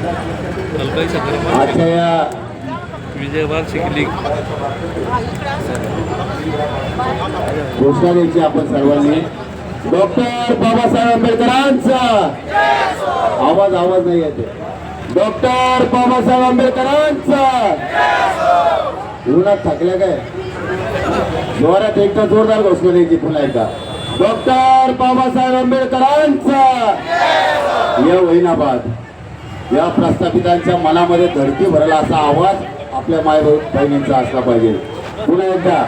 आजच्या या विजयवार शिकली घोषणा द्यायची आपण सर्वांनी. डॉक्टर बाबासाहेब आंबेडकरांचा आवाज नाही येते. डॉक्टर बाबासाहेब आंबेडकरांचा. उन्हात थकल्या काय जोरात एकदा जोरदार घोषणा द्यायची पुन्हा एकदा. डॉक्टर बाबासाहेब आंबेडकरांचा. या वहिनाबाद या प्रस्थापितांच्या मनामध्ये धडकी भरला असा आवाज आपल्या माय बहिणींचा असला पाहिजे. पुन्हा एकदा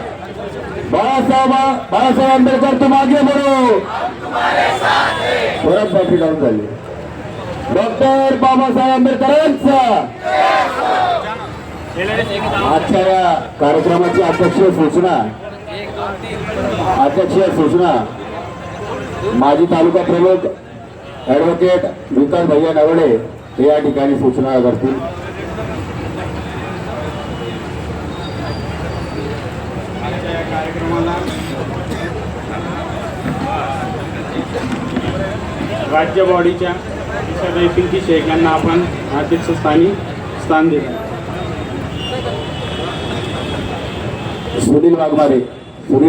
बाळासाहेब आंबेडकर तुम आगे बढ़ो. परत बॅटरी डाऊन झाली. डॉक्टर बाबासाहेब आंबेडकरांचा. आजच्या या कार्यक्रमाची अध्यक्षीय सूचना माजी तालुका प्रमुख ॲडव्होकेट विकास भैया नवडे हे या ठिकाणी सूचना करतील. कार्यक्रमाला राज्य बॉडीच्या पिंकी शेख यांना आपण अध्यक्षस्थानी स्थान दिले. सुनील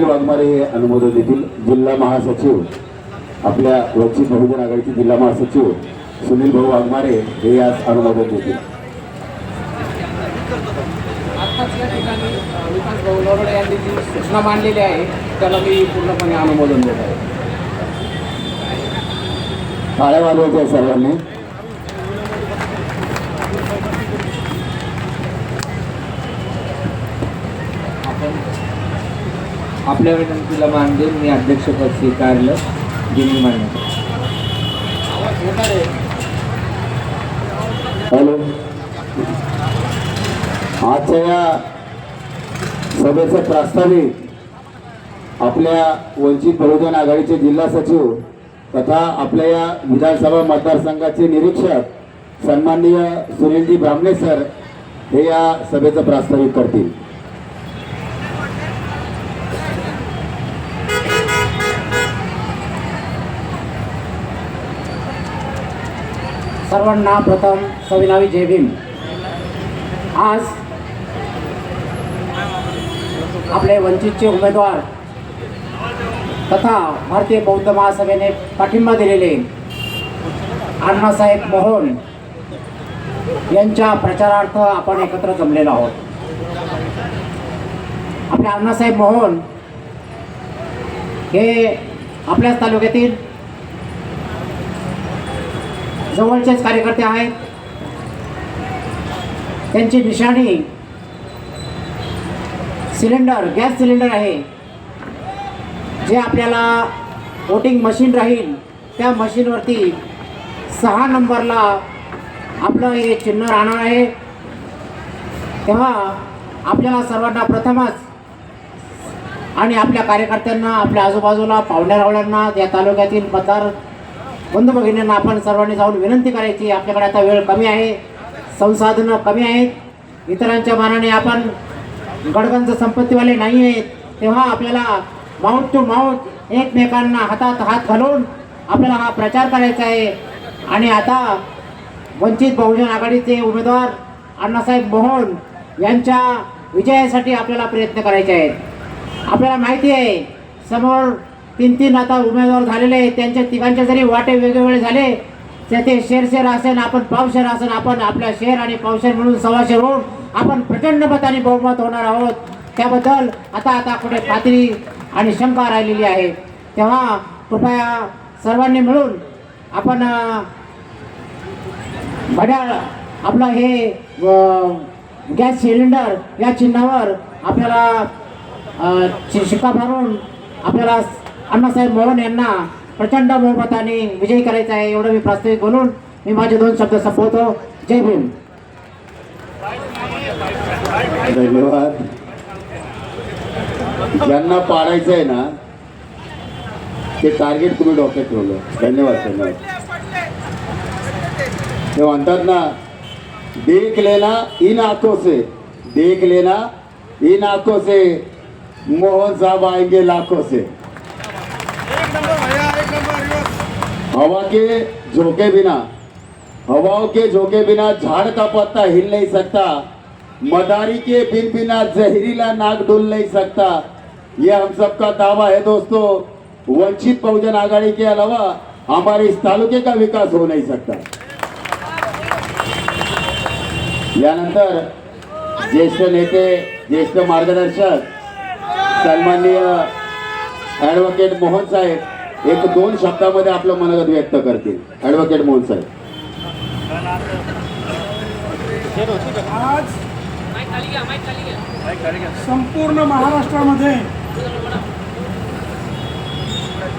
वाघमारे हे अनुमोदन देतील. जिल्हा महासचिव आपल्या वंचित बहुजन आघाडीचे जिल्हा महासचिव सुनील भाऊ वाघमारे हे आज अनुमोदन देतील. आत्ताच या ठिकाणी विकास भाऊ नवडे यांनी जी सूचना मांडलेली आहे त्याला मी पूर्णपणे अनुमोदन देत आहे. टाळ्या वाजवायच्या आहे सर्वांनी. आपल्या विनंतीला मान देऊन मी अध्यक्षपद स्वीकारलं. दिल्ली मान्यता. हॅलो. आजच्या या सभेचं प्रास्ताविक आपल्या वंचित बहुजन आघाडीचे जिल्हा सचिव तथा आपल्या या विधानसभा मतदारसंघाचे निरीक्षक सन्माननीय सुनीलजी ब्राह्मणे सर हे या सभेचं प्रास्ताविक करतील. सर्वांना प्रथम सविनावी जय भीम. आज आपले वंचितचे उमेदवार तथा भारतीय बौद्ध महासभेने पाठिंबा दिलेले अण्णासाहेब मोहन यांच्या प्रचारार्थ आपण एकत्र जमलेलो आहोत. आपले अण्णासाहेब मोहन हे आपल्याच तालुक्यातील जवळचेच कार्यकर्ते आहेत. त्यांची निशाणी गॅस सिलेंडर आहे. जे आपल्याला वोटिंग मशीन राहील त्या मशीनवरती 6 नंबरला आपलं हे चिन्ह राहणार आहे. तेव्हा आपल्याला सर्वांना प्रथमच आणि आपल्या कार्यकर्त्यांना, आपल्या आजूबाजूला पाहुण्यारावळ्यांना, या तालुक्यातील मतदार बंधू भगिनींना आपण सर्वांनी जाऊन विनंती करायची. आपल्याकडे आता वेळ कमी आहे, संसाधनं कमी आहेत, इतरांच्या मानाने आपण गडगंज संपत्तीवाले नाही आहेत. तेव्हा आपल्याला माउथ टू माउथ एकमेकांना हातात हात घालून आपल्याला हा प्रचार करायचा आहे. आणि आता वंचित बहुजन आघाडीचे उमेदवार अण्णासाहेब मोहन यांच्या विजयासाठी आपल्याला प्रयत्न करायचे आहेत. आपल्याला माहिती आहे समोर 3 आता उमेदवार झालेले आहेत. त्यांच्या तिघांचे जरी वाटे वेगवेगळे झाले तर ते शेर असेल, आपण पावशेर असेल, आपण आपल्या शेर आणि पावशेर मिळून 125 होऊन आपण प्रचंड मताने बहुमत होणार आहोत. त्याबद्दल आता कुठे खात्री आणि शंका राहिलेली आहे. तेव्हा कृपया सर्वांनी मिळून आपण घड्याळ आपलं हे गॅस सिलेंडर या चिन्हावर आपल्याला शिक्का मारून आपल्याला अण्णासाहेब मोहन यांना प्रचंड बहुमताने विजयी करायचा आहे. एवढं मी प्रास्ताविक बोलून मी माझे 2 शब्द संपवतो. जय भीम. धन्यवाद. ज्यांना पाडायचं आहे ना ते टार्गेट तुम्ही डोक्यात ठेवलं. धन्यवाद. ते म्हणतात ना, देख लेना इन आंखों से, देख लेना इन आंखों से, मोहन साहब आएंगे लाखों से. हवा के झोंके बिना हवाओं के झोंके बिना झाड़ का पत्ता हिल नहीं सकता, मदारी के बिन बिना जहरीला नाक डुल नहीं सकता। ये हम सबका दावा है दोस्तों। वंचित बहुजन आघाड़ी के अलावा हमारे इस तालुके का विकास हो नहीं सकता। यानंतर ज्येष्ठ नेते, ज्येष्ठ मार्गदर्शक सन्माननीय ॲडव्होकेट मोहन साहेब एक दोन शब्दामध्ये आपलं मनोगत व्यक्त करतील। ॲडव्होकेट मोहन साहेब। आज संपूर्ण महाराष्ट्रामध्ये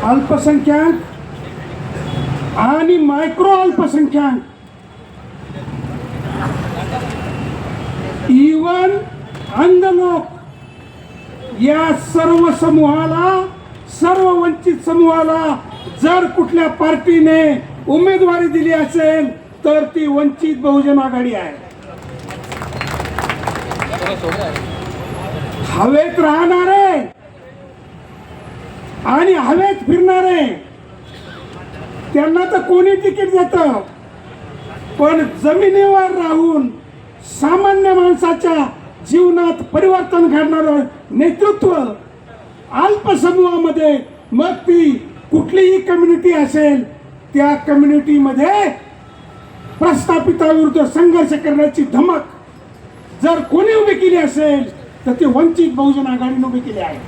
अल्पसंख्याक आणि मायक्रो अल्पसंख्याक इवन अंध लोक या सर्व समूहाला, सर्व वंचित समूहाला जर कुठल्या पार्टीने उमेदवारी दिली असेल तर ती वंचित बहुजन आघाडी आहे। हवेत राहणारे आणि हवेत फिरणारे त्यांना तर कोणी तिकीट देतं, पण जमिनीवर राहून सामान्य माणसाच्या जीवनात परिवर्तन घडणारं नेतृत्व अल्पसमूहामध्ये, मग ती कुठलीही कम्युनिटी असेल, त्या कम्युनिटीमध्ये प्रस्थापिताविरुद्ध संघर्ष करण्याची धमक जर कोणी उभी केली असेल तर ती वंचित बहुजन आघाडीने उभी केली आहे।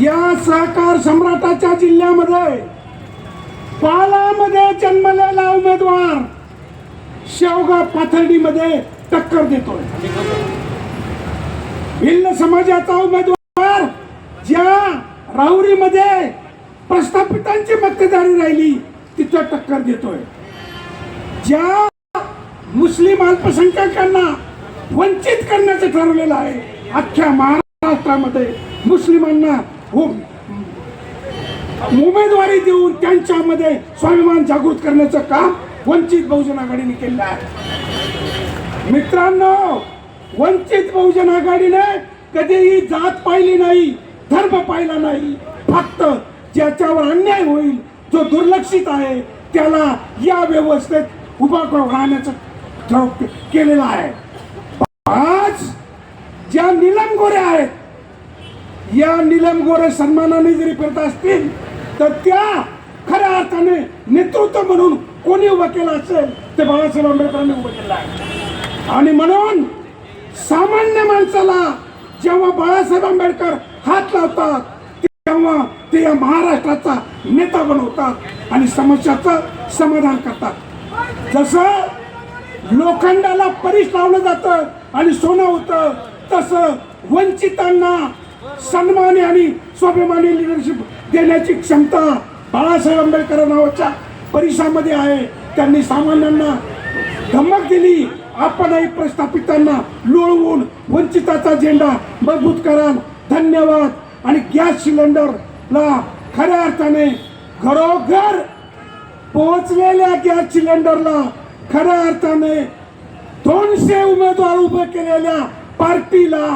या सहकार सम्राटाच्या जिल्ह्यामध्ये पालामध्ये जन्मलेला उमेदवार शेवगाव पाथर्डीमध्ये टक्कर देतोय। भिल्ल समाजाचा उमेदवार ज्या राहुरीमध्ये प्रस्थापितांची मतदारी राहिली तिथं टक्कर देतोय। ज्या मुस्लिम अल्पसंख्याकांना वंचित करण्याचं ठरवलेलं आहे, अख्ख्या महाराष्ट्रामध्ये मुस्लिमांना उमेदवारी देऊन त्यांच्यामध्ये स्वाभिमान जागृत करण्याचं काम वंचित बहुजन आघाडीने केलं आहे। मित्रांनो, वंचित बहुजन आघाडीने कधीही जात पाहिली नाही, धर्म पाहिला नाही, फक्त ज्याच्यावर अन्याय होईल, जो दुर्लक्षित आहे त्याला या व्यवस्थेत उभा राहण्याचं ठरव केलेलं आहे। आज ज्या नीलम गोरे आहेत, या नीलम गोरे सन्मानाने जरी फिरत असतील तर त्या खऱ्या अर्थाने नेतृत्व म्हणून कोणी उभं केलं असेल ते बाळासाहेब आंबेडकरांनी उभं केलं आहे। आणि म्हणून सामान्य माणसाला जेव्हा बाळासाहेब आंबेडकर हात लावतात तेव्हा ते या महाराष्ट्राचा नेता बनवतात आणि समस्याचं समाधान करतात। जसं लोखंडाला परीस लावलं जातं आणि सोनं होतं, तसं वंचितांना सन्मानी आणि स्वाभिमानी लिडरशिप देण्याची क्षमता बाळासाहेब आंबेडकर नावाच्या परिसरामध्ये आहे। त्यांनी सामान्यांना धमक दिली, आपणही प्रस्थापितांना लोळवून वंचिताचा झेंडा मजबूत कराल। धन्यवाद। आणि गॅस सिलेंडरला खऱ्या अर्थाने घरोघर पोहोचलेल्या गॅस सिलेंडरला खऱ्या अर्थाने 200 उमेदवार उभे केलेल्या पार्टीला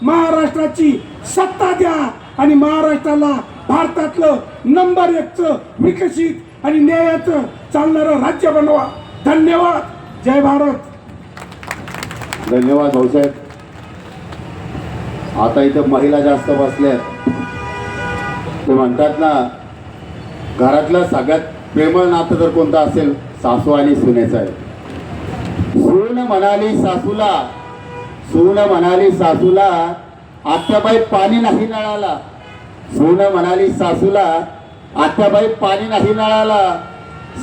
महाराष्ट्राची सत्ता द्या आणि महाराष्ट्राला भारतातलं नंबर 1चं विकसित आणि न्यायाचं चालणारं राज्य बनवा। धन्यवाद। जय भारत। धन्यवाद भाऊसाहेब। आता इथं महिला जास्त बसल्यात। ते म्हणतात ना, घरातलं सगळ्यात प्रेमळ नातं जर कोणतं असेल सासू आणि सुनेचं आहे। सून म्हणाली सासूला आत्याबाई पाणी नाही नळाला। सून म्हणाली सासूला आत्याबाई पाणी नाही नळाला।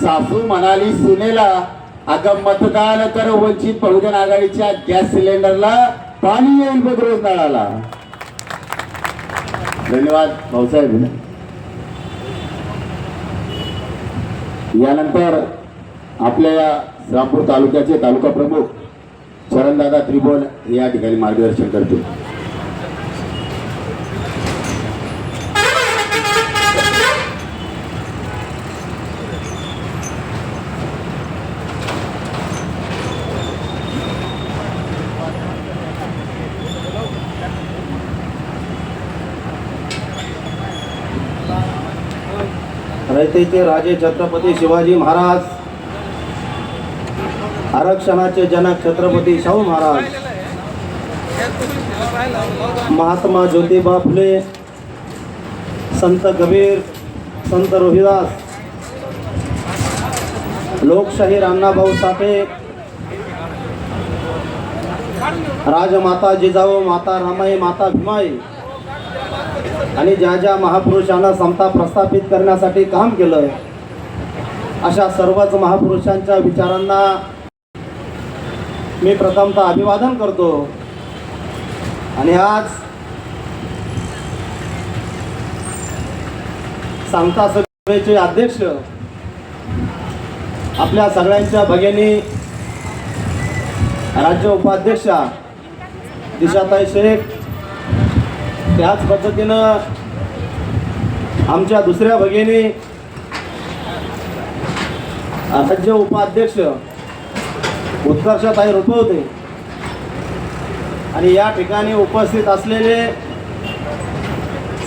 सासू म्हणाली सुनेला, अगं मतदान कर वंचित बहुजन आघाडीच्या गॅस सिलेंडरला पाणी येईल बघ रोज नळाला। धन्यवाद भाऊसाहेब। यानंतर आपल्या या रामपूर तालुक्याचे तालुका प्रमुख चरणदादा त्रिभुवन या ठिकाणी मार्गदर्शन करतील। रयतेचे राजे छत्रपती शिवाजी महाराज आरक्षणाचे जनक छत्रपती शाहू महाराज, महात्मा ज्योतिबा फुले, संत कबीर, संत रोहिदास, लोकशाहीर अण्णाभाऊ साठे, राजमाता जिजाऊ, माता रमाई, माता भीमाई आणि ज्या ज्या महापुरुषांना समता प्रस्थापित करण्यासाठी काम केलं, अशा सर्वच महापुरुषांच्या विचारांना मी प्रथमतः अभिवादन करतो. आणि आज समता सभेचे अध्यक्ष आपल्या सगळ्यांच्या भगिनी राज्य उपाध्यक्षा दिशाताई शेख, त्याच पद्धतीनं आमच्या दुसऱ्या भगिनी राज्य उपाध्यक्ष उत्कर्षताई रुपवते आणि या ठिकाणी उपस्थित असलेले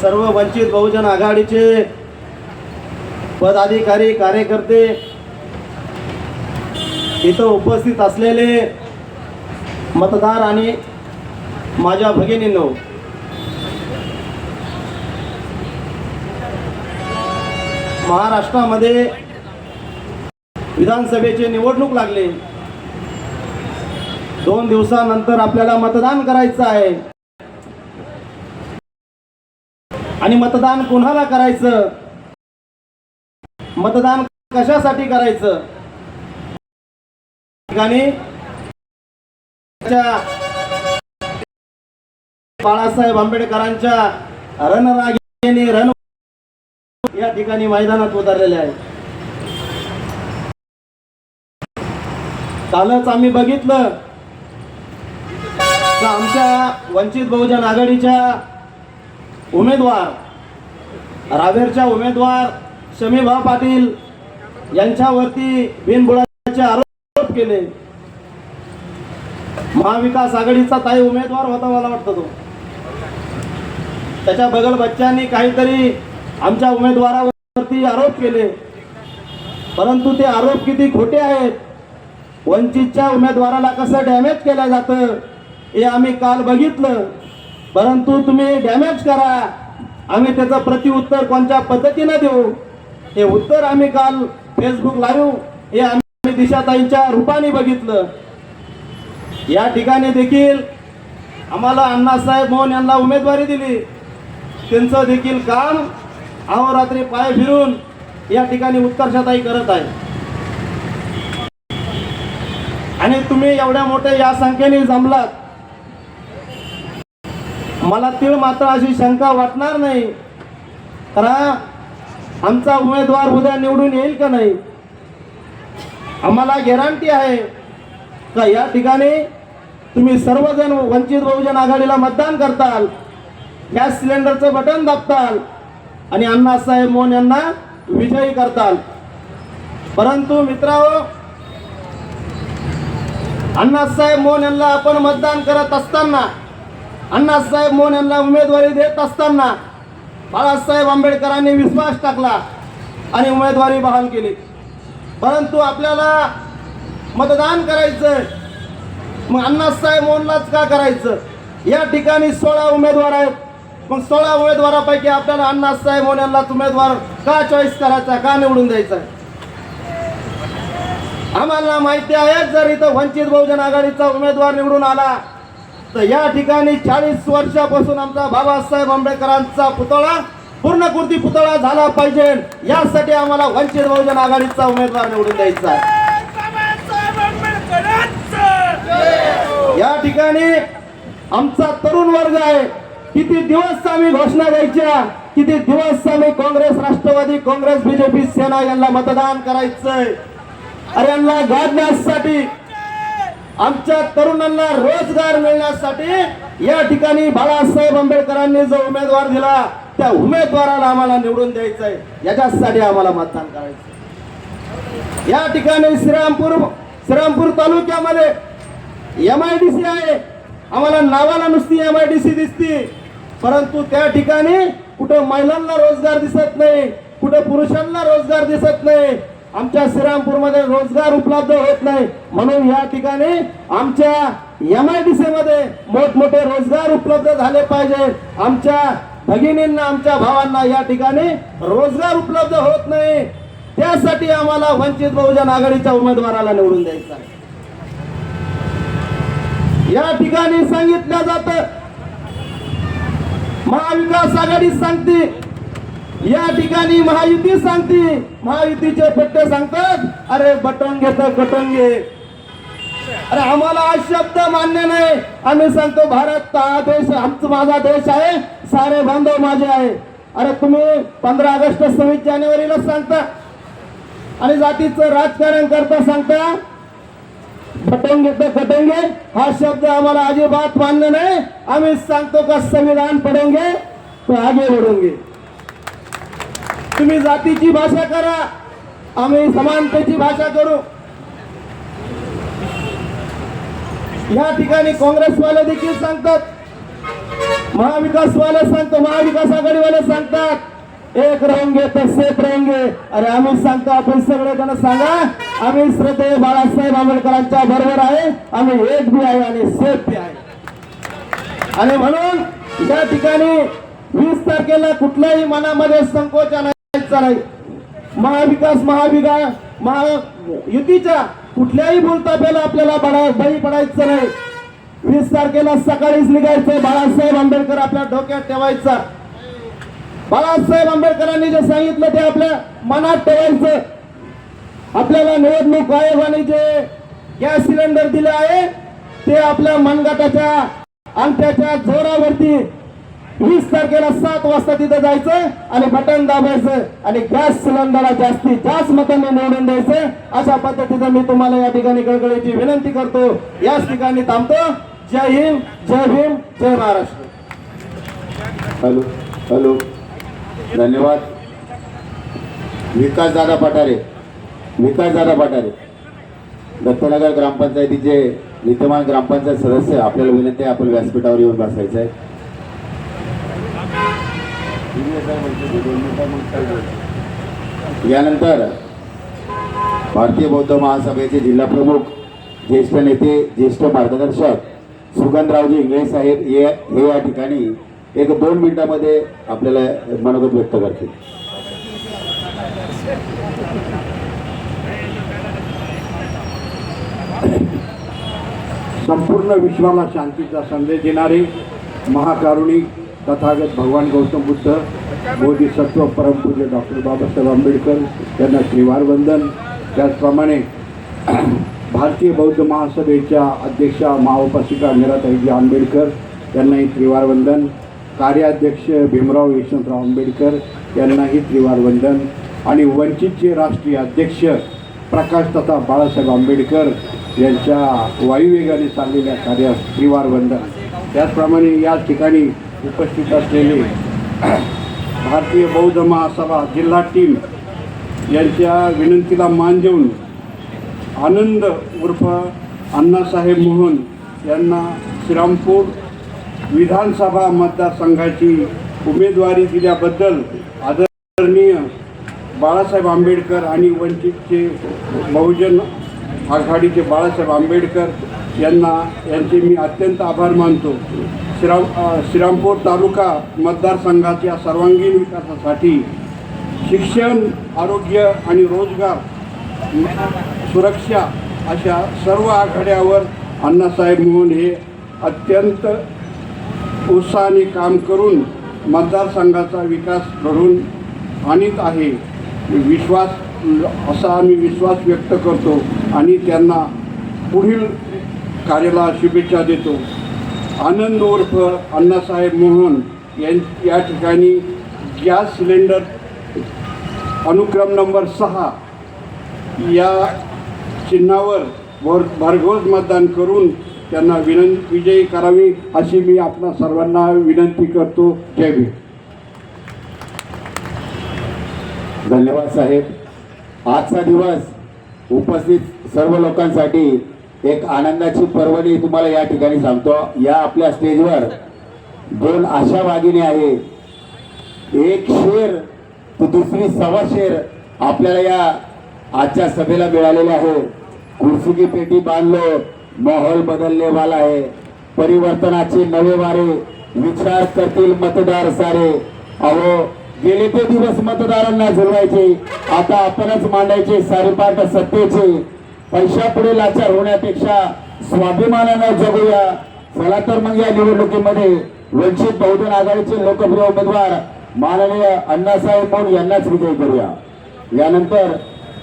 सर्व वंचित बहुजन आघाडीचे पदाधिकारी, कार्यकर्ते, इथं उपस्थित असलेले मतदार आणि माझ्या भगिनींनो, महाराष्ट्रामध्ये विधानसभेची निवडणूक लागली. 2 दिवसानंतर आपल्याला मतदान करायचं आहे. आणि मतदान कोणाला करायचं, मतदान कशासाठी करायचं, ठिकाणी बाळासाहेब आंबेडकरांच्या रणरागिणी रण या ठिकाणी मैदानात उतरलेले आहे. कालच आम्ही बघितलं का आमच्या वंचित बहुजन आघाडीच्या उमेदवार, रावेरच्या उमेदवार शमीभाऊ पाटील यांच्यावरती बिनबुडाचे आरोप केले. महाविकास आघाडीचा ताई उमेदवार होता, मला वाटतं तो, त्याच्या बगल बच्चांनी काहीतरी आमच्या उमेदवारावरती आरोप केले. परंतु ते आरोप किती खोटे आहेत, वंचितच्या उमेदवाराला कसं डॅमेज केलं जातं हे आम्ही काल बघितलं. परंतु तुम्ही डॅमेज करा, आम्ही त्याचं प्रतिउत्तर कोणत्या पद्धतीनं देऊ हे उत्तर आम्ही काल फेसबुक लाईव्ह हे आम्ही दिशाताईंच्या रूपाने बघितलं. या ठिकाणी देखील आम्हाला अण्णासाहेब मोहन यांना उमेदवारी दिली. त्यांचं देखील काम अहोरात्री पाय फिरून या ठिकाणी उत्कर्षताई करत आहे. आणि तुम्ही एवढ्या मोठ्या या संख्येने जमलात, मला तीळ मात्र अशी शंका वाटणार नाही, कारण आमचा उमेदवार उद्या निवडून येईल का नाही. आम्हाला गॅरंटी आहे का या ठिकाणी तुम्ही सर्वजण वंचित बहुजन आघाडीला मतदान करताल, गॅस सिलेंडरचं बटन दाबताल आणि अण्णासाहेब मोहन यांना विजयी करताल. परंतु मित्रांनो, अण्णासाहेब मोहन यांना आपण मतदान करत असताना, अण्णासाहेब मोहन यांना उमेदवारी देत असताना बाळासाहेब आंबेडकरांनी विश्वास टाकला आणि उमेदवारी बहाल केली. परंतु आपल्याला मतदान करायचं, मग अण्णासाहेब मोहनलाच का करायचं. या ठिकाणी 16 उमेदवार आहेत, मग 16 उमेदवारापैकी आपल्याला अण्णासाहेब मोहन यांनाच उमेदवार का चॉईस करायचा, का निवडून द्यायचा. आम्हाला माहिती आहे जर इथं वंचित बहुजन आघाडीचा उमेदवार निवडून आला तर या ठिकाणी 40 वर्षापासून आमचा बाबासाहेब आंबेडकरांचा पुतळा पूर्णकृती पुतळा झाला पाहिजे, यासाठी आम्हाला वंचित बहुजन आघाडीचा उमेदवार निवडून द्यायचा आहे. या ठिकाणी आमचा तरुण वर्ग आहे. किती दिवस आम्ही घोषणा द्यायच्या, किती दिवस आम्ही काँग्रेस, राष्ट्रवादी काँग्रेस, बीजेपी, सेना यांना मतदान करायचंय. अरे यांना गाडण्यासाठी, आमच्या तरुणांना रोजगार मिळण्यासाठी या ठिकाणी बाळासाहेब आंबेडकरांनी जो उमेदवार दिला त्या उमेदवाराला आम्हाला निवडून द्यायचंय, याच्यासाठी आम्हाला मतदान करायचं. या ठिकाणी श्रीरामपूर तालुक्यामध्ये MIDC आहे. आम्हाला नावाला नुसती MIDC दिसती, परंतु त्या ठिकाणी कुठं महिलांना रोजगार दिसत नाही, कुठं पुरुषांना रोजगार दिसत नाही. आमच्या श्रीरामपूरमध्ये रोजगार उपलब्ध होत नाही, म्हणून या ठिकाणी आमच्या MIDC मध्ये मोठमोठे रोजगार उपलब्ध झाले पाहिजे. आमच्या भगिनींना, आमच्या भावांना या ठिकाणी रोजगार उपलब्ध होत नाही. त्यासाठी आम्हाला वंचित बहुजन आघाडीच्या उमेदवाराला निवडून द्यायचं आहे. या ठिकाणी सांगितलं जातं, महाविकास आघाडी सांगते, या ठिकाणी महायुती सांगते, महायुतीचे पट्टे सांगतात अरे बटंगे तर कटंगे. अरे आम्हाला हा शब्द मान्य नाही. आम्ही सांगतो भारत हा देश माझा देश आहे, सारे बांधव माझे आहे. अरे तुम्ही 15 ऑगस्ट 26 जानेवारीला सांगता आणि जातीचं राजकारण करता सांगता बटंगे तर कटंगे. हा शब्द आम्हाला अजिबात मान्य नाही. आम्ही सांगतो का संविधान पढेंगे तो आगे बढ़ेंगे. तुम्ही जातीची भाषा करा, आम्ही समानतेची भाषा करू. या ठिकाणी काँग्रेसवाले देखील सांगतात, महाविकासवाले सांगतो, महाविकास आघाडीवाले सांगतात एक रहेंगे तर सेफ रहेंगे. अरे आम्ही सांगतो, आपण सगळे जण सांगा आम्ही श्रद्धेय बाळासाहेब आंबेडकरांच्या बरोबर आहे, आम्ही एक भी आहे आणि सेफ भी आहे. आणि म्हणून या ठिकाणी 20 तारखेला कुठल्याही मनामध्ये संकोच आणायचा नाही. महायुतीच्या कुठल्याही बोलतापेला आपल्याला बळी पडायचं नाही. 20 तारखेला सकाळीच निघायचं, बाळासाहेब आंबेडकर आपल्या डोक्यात ठेवायचा. बाळासाहेब आंबेडकरांनी जे सांगितलं ते आपल्या मनात ठेवायचं. आपल्याला निवडणूक आयोगाने जे गॅस सिलेंडर दिले आहे ते आपल्या मनगटाच्या अंगठ्याच्या जोरावरती 20 तारखेला 7 वाजता तिथं जायचं आणि बटन दाबायचं आणि गॅस सिलेंडरला जास्तीत जास्त मतांनी निवडून द्यायचं. अशा पद्धतीचं मी तुम्हाला या ठिकाणी कळकळीची विनंती करतो. याच ठिकाणी थांबतो. जय हिंद, जय भीम, जय महाराष्ट्र. हॅलो हॅलो, धन्यवाद. विकासदादा पठारे, दत्तनगर ग्रामपंचायतीचे विद्यमान ग्रामपंचायत सदस्य, आपल्याला विनंती आहे आपण व्यासपीठावर येऊन बसायचं आहे. यानंतर भारतीय बौद्ध महासभेचे जिल्हा प्रमुख, ज्येष्ठ नेते, ज्येष्ठ मार्गदर्शक सुगंधरावजी इंगळे साहेब हे या ठिकाणी 1-2 मिनिटांमध्ये आपल्याला मनोगत व्यक्त करतील. संपूर्ण विश्वाला शांतीचा संदेश देणारे महाकारुणिक तथागत भगवान गौतम बुद्ध, बोधिसत्व परमपूज्य डॉक्टर बाबासाहेब आंबेडकर यांना त्रिवार वंदन. त्याचप्रमाणे भारतीय बौद्ध महासभेच्या अध्यक्षा महाउपासिका मीराताईजी आंबेडकर यांनाही त्रिवार वंदन. कार्याध्यक्ष भीमराव यशवंतराव आंबेडकर यांनाही त्रिवार वंदन. आणि वंचितचे राष्ट्रीय अध्यक्ष प्रकाश तथा बाळासाहेब आंबेडकर यांच्या वायुवेगाने चाललेल्या कार्यास त्रिवार वंदन. त्याचप्रमाणे या ठिकाणी उपस्थित असलेले भारतीय बौद्ध महासभा जिल्हा टीम यांच्या विनंतीला मान देऊन आनंद उर्फ अण्णासाहेब मोहन यांना श्रीरामपूर विधानसभा मतदारसंघाची उमेदवारी दिल्याबद्दल आदरणीय बाळासाहेब आंबेडकर आणि वंचितचे बहुजन आघाडीचे बाळासाहेब आंबेडकर यांचे मी अत्यंत आभार मानतो. श्रीरामपूर तालुका मतदारसंघाच्या सर्वांगीण विकासासाठी शिक्षण, आरोग्य आणि रोजगार, सुरक्षा अशा सर्व आघाड्यावर अण्णासाहेब मोहन हे अत्यंत उत्साहाने काम करून मतदारसंघाचा विकास घडवून आणीत आहे असा आम्ही विश्वास व्यक्त करतो आणि त्यांना पुढील कार्याला शुभेच्छा देतो. आनंद उर्फ अण्णासाहेब मोहन या ठिकाणी गॅस सिलेंडर अनुक्रम नंबर 6 या चिन्हावर भरघोस मतदान करून त्यांना विजयी करावी अशी मी आपणा सर्वांना विनंती करतो. जय भीम. धन्यवाद साहेब. आजचा दिवस उपस्थित सर्व लोकांसाठी एक आनंदाची पर्वणी तुम्हाला या ठिकाणी सांगतो. या आपल्या स्टेजवर 2 आशावागिनी आहे. एक शेर तर दुसरी 1.25 शेर आपल्याला या आजच्या सभेला मिळालेले आहे. कुर्सी की पेटी बांधलो, माहोल बदलने वाला है. परिवर्तनाचे नवे वारे विचार करतील मतदार सारे. अहो गेले ते दिवस मतदारांना झुलवायचे, आता आपणच मांडायचे सारेपाट सत्तेचे. पैशापुढे लाचार होण्यापेक्षा स्वाभिमानानं जगूया. चला तर मग या निवडणुकीमध्ये वंचित बहुजन आघाडीचे लोकप्रिय उमेदवार माननीय अण्णासाहेब मोन यांनाच विजयी करूया. यानंतर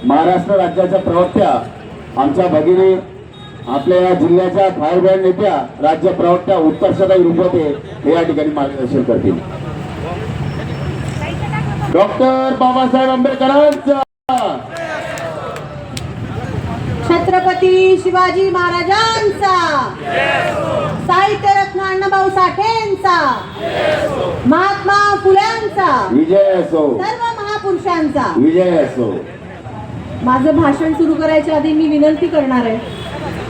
महाराष्ट्र राज्याच्या प्रवक्त्या आमच्या भगिनी, आपल्या या जिल्ह्याच्या फायर ब्रँड नेत्या, राज्य प्रवक्त्या उत्कर्षताई रुपवते हे या ठिकाणी मार्गदर्शन करतील. डॉक्टर बाबासाहेब आंबेडकरांचा, छत्रपती शिवाजी महाराजांचा, साहित्यरत्न अण्णाभाऊ साठेंचा, महात्मा फुल्यांचा, विजय असो, सर्व महापुरुषांचा विजय असो. माझं भाषण सुरू करायच्या आधी मी विनंती करणार आहे,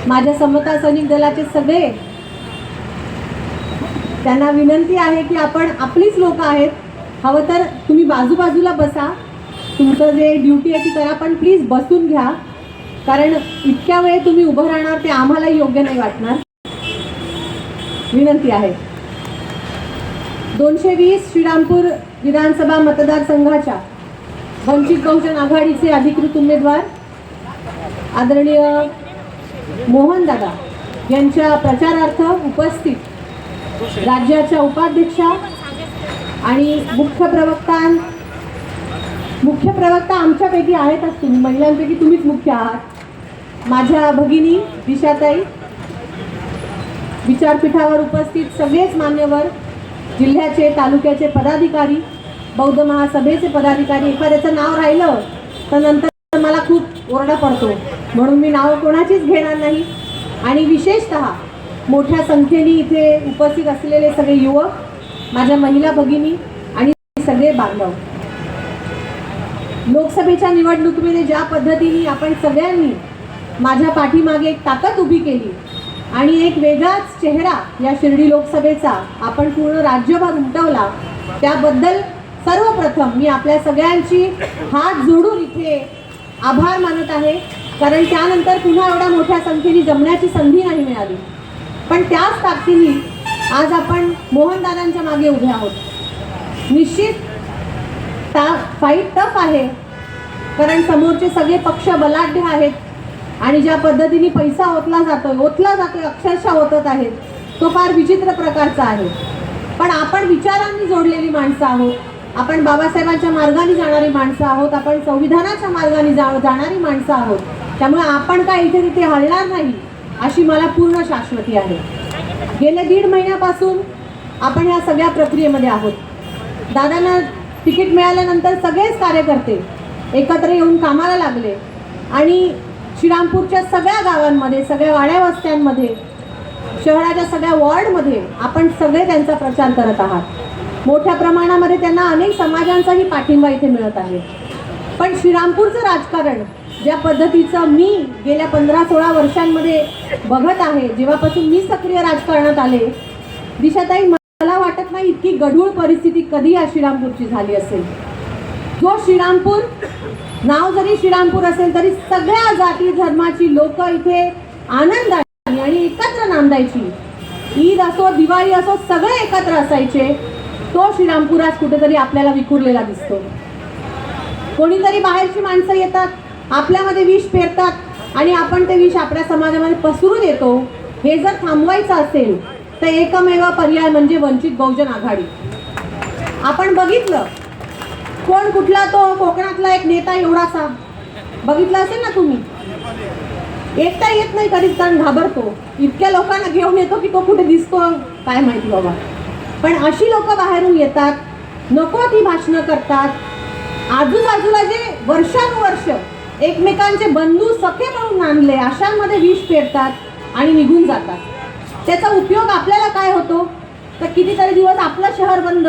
माझ्या समता सैनिक दलाचे सगळे, त्यांना विनंती आहे की आपण आपलीच लोक आहेत, हवं तर तुम्ही बाजूबाजूला बसा, तुमचं जे ड्युटी आहे ती करा, पण प्लीज बसून घ्या, कारण इतक्या वेळ तुम्ही उभं राहणार ते आम्हाला योग्य नाही वाटणार. विनंती आहे. 220 श्रीरामपूर विधानसभा मतदारसंघाच्या वंचित बहुजन आघाडीचे अधिकृत उमेदवार आदरणीय मोहनदादा यांच्या प्रचारार्थ उपस्थित राज्याच्या उपाध्यक्षा आणि मुख्य प्रवक्ता आमच्यापैकी आहेतच, तुम्ही महिलांपैकी तुम्हीच मुख्य आहात, माझ्या भगिनी दिशाताई, विचारपीठावर उपस्थित सगळेच मान्यवर, जिल्ह्याचे तालुक्याचे पदाधिकारी, बौद्ध महासभेचे पदाधिकारी. एखाद्याचं नाव राहिलं तर नंतर मला खूप ओरडा पडतो, म्हणून मी नाव कोणाचीच घेणार नाही. आणि विशेषतः मोठ्या संख्येने इथे उपस्थित असलेले सगळे युवक, माझ्या महिला भगिनी आणि सगळे बांधव. लोकसभेच्या निवडणुकीमध्ये ज्या पद्धतीने आपण सगळ्यांनी माझ्या पाठीमागे एक ताकद उभी केली आणि एक वेगळाच चेहरा या शिर्डी लोकसभेचा आपण पूर्ण राज्यभर उमटवला, त्याबद्दल सर्वप्रथम मी आपल्या सगळ्यांची हात जोडून इथे आभार मानत आहे. कारण त्यानंतर पुन्हा एवढ्या मोठ्या संख्येने जमण्याची संधी नाही मिळाली, पण त्याच ताकदीने आज आपण मोहनदादांच्या मागे उभे आहोत. निश्चित फाईट टफ आहे, कारण समोरचे सगळे पक्ष बलाढ्य आहेत आणि ज्या पद्धतीने पैसा ओतला जातोय अक्षरशः ओतत आहेत, तो फार विचित्र प्रकारचा आहे. पण आपण विचारांनी जोडलेली माणसं आहोत, आपण बाबासाहेबांच्या मार्गाने जाणारी माणसं आहोत, आपण संविधानाच्या मार्गाने जाणारी माणसं आहोत. त्यामुळे आपण काय इथे तिथे हलणार नाही अशी मला पूर्ण शाश्वती आहे. गेले 1.5 महिन्यापासून आपण या सगळ्या प्रक्रियेमध्ये आहोत. दादांना तिकीट मिळाल्यानंतर सगळेच कार्यकर्ते एकत्र येऊन कामाला लागले आणि श्रीरामपूरच्या सगळ्या गावांमध्ये, सगळ्या वाड्या वस्त्यांमध्ये, शहराच्या सगळ्या वॉर्डमध्ये आपण सगळे त्यांचा प्रचार करत आहात. मोठ्या प्रमाणामध्ये त्यांना अनेक समाजांचाही पाठिंबा इथे मिळत आहे. पण श्रीरामपूरचं राजकारण ज्या पद्धतीचं मी गेल्या 15-16 वर्षांमध्ये बघत आहे, जेव्हापासून मी सक्रिय राजकारणात आले, दिशाताई मला वाटत नाही इतकी गढूळ परिस्थिती कधी या श्रीरामपूरची झाली असेल. जो श्रीरामपूर, नाव जरी श्रीरामपूर असेल तरी सगळ्या जाती धर्माची लोक इथे आनंदाने आणि एकत्र नांदायची. ईद असो, दिवाळी असो, सगळे एकत्र असायचे. तो श्रीरामपूर आज कुठेतरी आपल्याला विखुरलेला दिसतो. कोणीतरी बाहेरची माणसं येतात, आपल्यामध्ये विष पेरतात आणि आपण ते विष आपल्या समाजामध्ये पसरू देतो. हे जर थांबवायचं असेल तर एकमेव पर्याय म्हणजे वंचित बहुजन आघाडी. आपण बघितलं कोण कुठला, तो कोकणातला एक नेता एवढासा बघितला असेल ना तुम्ही, एकटा येत नाही कधीच, कारण घाबरतो. इतक्या लोकांना घेऊन येतो की तो कुठे दिसतो काय माहिती बाबा. पण अशी लोक बाहेरून येतात, नको ती भाषणं करतात, आजूबाजूला जे वर्षानुवर्ष एकमेकांचे बंधू सखे म्हणून नांदले अशांमध्ये विष पेरतात आणि निघून जातात. त्याचा उपयोग आपल्याला काय होतो तर कितीतरी दिवस आपलं शहर बंद,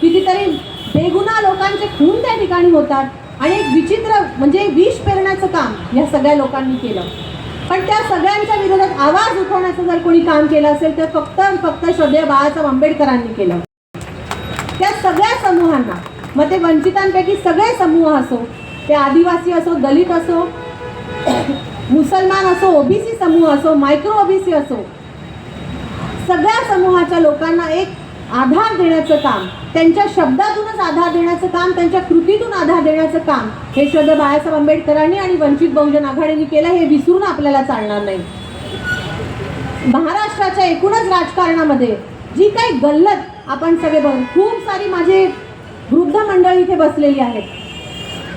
कितीतरी बेगुन्हा लोकांचे खून त्या ठिकाणी होतात आणि एक विचित्र म्हणजे विष पेरण्याचं काम या सगळ्या लोकांनी केलं. पण त्या सगळ्यांच्या विरोधात आवाज उठवण्याचं जर कोणी काम केलं असेल तर फक्त श्रद्धेय बाळासाहेब आंबेडकरांनी केलं. त्या सगळ्या समूहांना, मग ते वंचितांपैकी सगळे समूह असो ते आदिवासी असो, दलित असो, मुसलमान असो, ओबीसी समूह असो, मायक्रो ओबीसी असो, सगळ्या समूहाच्या लोकांना एक आधार देण्याचं काम, त्यांच्या शब्दातूनच आधार देण्याचं काम, त्यांच्या कृतीतून आधार देण्याचं काम हे श्रद्धा बाळासाहेब आंबेडकरांनी आणि वंचित बहुजन आघाडीने केलं. हे विसरून आपल्याला चालणार नाही. महाराष्ट्राच्या एकूणच राजकारणामध्ये जी काही गल्लत आपण सगळे बघू, खूप सारी माझे वृद्ध मंडळी इथे बसलेली आहेत.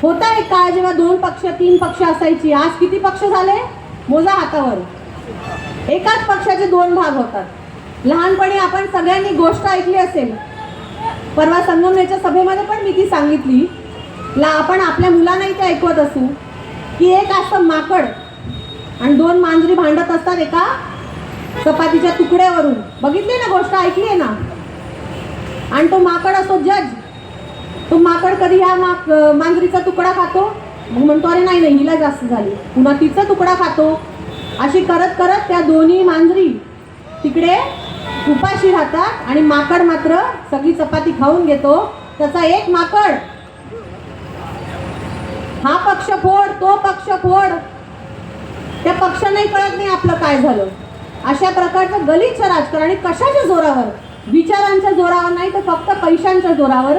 होता एक काळ जेव्हा 2 पक्ष 3 पक्ष असायची. आज किती पक्ष झाले मोजा हातावर. एकाच पक्षाचे 2 भाग होतात. लहानपणी आपण सगळ्यांनी गोष्ट ऐकली असेल, परवा संगमनेरच्या सभेमध्ये पण मी ती सांगितली. आपण आपल्या मुलांनाही ते ऐकवत असू की एक असं माकड आणि 2 मांजरी भांडत असतात एका चपातीच्या तुकड्यावरून. बघितली ना गोष्ट, ऐकली आहे ना. आणि तो माकड असो जज, तो माकड कधी ह्या मांजरीचा तुकडा खातो, मग म्हणतो अरे नाही नाही हिला जास्त झाली, पुन्हा तिचा तुकडा खातो. अशी करत करत त्या दोन्ही मांजरी तिकडे उपाशी राहतात आणि माकड मात्र सगळी चपाती खाऊन घेतो. त्याचा एक माकड हा पक्ष फोड, तो पक्ष फोड, त्या पक्षांनाही कळत नाही आपलं काय झालं. अशा प्रकारचं गलिच्छ राजकारण. आणि कशाच्या जोरावर? विचारांच्या जोरावर नाही तर फक्त पैशांच्या जोरावर.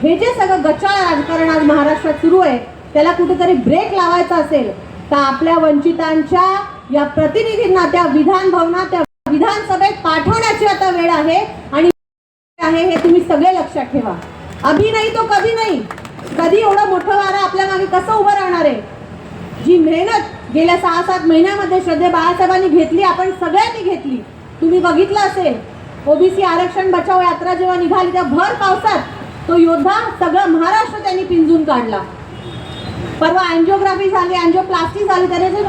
हे जे सगळं गचाळ राजकारण आज महाराष्ट्रात सुरू आहे, त्याला कुठेतरी ब्रेक लावायचा असेल तर आपल्या वंचितांच्या या प्रतिनिधींना त्या विधान भवनात, त्या विधानसभेत पाठवण्याची आता वेळ आहे. आणि हे तुम्ही सगळे लक्षात ठेवा. अभी नाही तो कधी नाही. कधी एवढं मोठं वारं आपल्या मागे कसं उभं राहणार आहे? जी मेहनत गेल्या 6-7 महिन्यामध्ये श्रद्धे बाळासाहेबांनी घेतली, आपण सगळ्यांनी घेतली. तुम्ही बघितलं असेल ओबीसी आरक्षण बचाव यात्रा जेव्हा निघाली त्या भर पावसात तो योद्धा सगळं महाराष्ट्र त्यांनी पिंजून काढला. परवा अँजिओग्राफी झाली, अँजिओप्लास्टी झाली, त्याने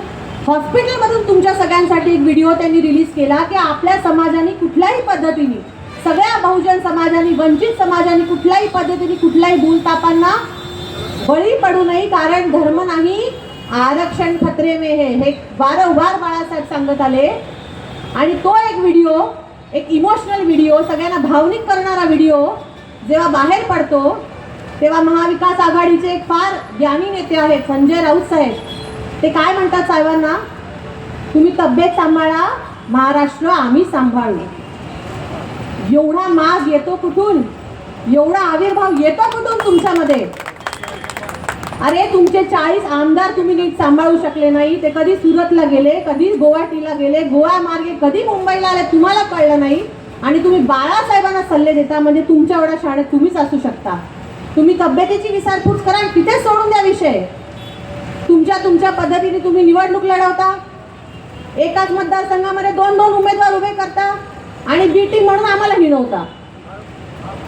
हॉस्पिटलमधून तुमच्या सगळ्यांसाठी एक व्हिडिओ त्यांनी रिलीज केला की आपल्या समाजाने कुठल्याही पद्धतीने, सगळ्या बहुजन समाजाने, वंचित समाजाने कुठल्याही पद्धतीने कुठल्याही भूलतापांना बळी पडू नये. कारण धर्म नाही, आरक्षण खतरे में है, हे वारंवार बाळासाहेब सांगत आले. आणि तो एक व्हिडिओ, एक इमोशनल व्हिडिओ, सगळ्यांना भावनिक करणारा व्हिडिओ जेव्हा बाहेर पडतो तेव्हा महाविकास आघाडीचे एक फार ज्ञानी नेते आहेत संजय राऊत साहेब. ते काय म्हणतात साहेबांना, तुम्ही तब्येत सांभाळा, महाराष्ट्र आम्ही सांभाळू. एवढा माज येतो कुठून? एवढा आविर्भाव येतो कुठून तुमच्यामध्ये? अरे तुमचे 40 आमदार तुम्ही नीट सांभाळू शकले नाही. ते कधी सुरतला गेले, कधी गुवाहाटीला गेले, गोवा मार्गे कधी मुंबईला आले, तुम्हाला कळलं नाही. आणि तुम्ही बाळासाहेबांना सल्ले देता. म्हणजे तुमच्या एवढ्या शाळेत तुम्हीच असू शकता. तुम्ही तब्येतीची विचारपूस करा आणि तिथेच सोडून द्या विषय. तुमच्या पद्धतीने तुम्ही निवडणूक लढवता. एकाच मतदारसंघामध्ये 2-2 उमेदवार उभे करता आणि बी टीम म्हणून आम्हाला हिणवता.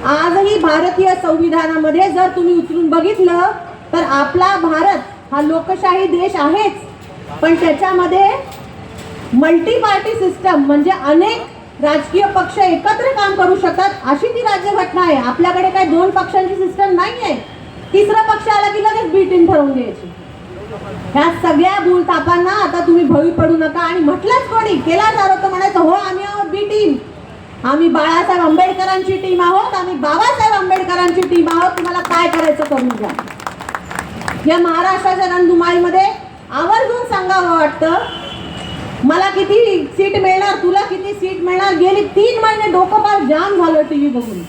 आजही भारतीय संविधानामध्ये जर तुम्ही उचलून बघितलं तर आपला भारत हा लोकशाही देश आहेच, पण त्याच्यामध्ये मल्टी पार्टी सिस्टम म्हणजे अनेक राजकीय पक्ष एकत्र काम करू शकतात अशी ती राज्यघटना आहे. आपल्याकडे काही 2 पक्षांची सिस्टम नाही आहे. तिसरा पक्ष आला की लगेच बी टीम ठरवून द्यायची. ह्या सगळ्या भूलतापांना आता तुम्ही भळी पडू नका. आणि म्हटलंच कोणी केलाच आरोप म्हणायचं हो आम्ही आहोत बी टीम, आम्ही बाळासाहेब आंबेडकरांची टीम आहोत, आम्ही बाबासाहेब आंबेडकरांची टीम आहोत, तुम्हाला काय करायचं करून घ्या. या महाराष्ट्राच्या रणधुमाळीमध्ये आवर्जून सांगावं वाटतं, मला किती सीट मिळणार, तुला किती सीट मिळणार. गेली 3 महिने डोकं पार जाम झालं टीव्ही बघून.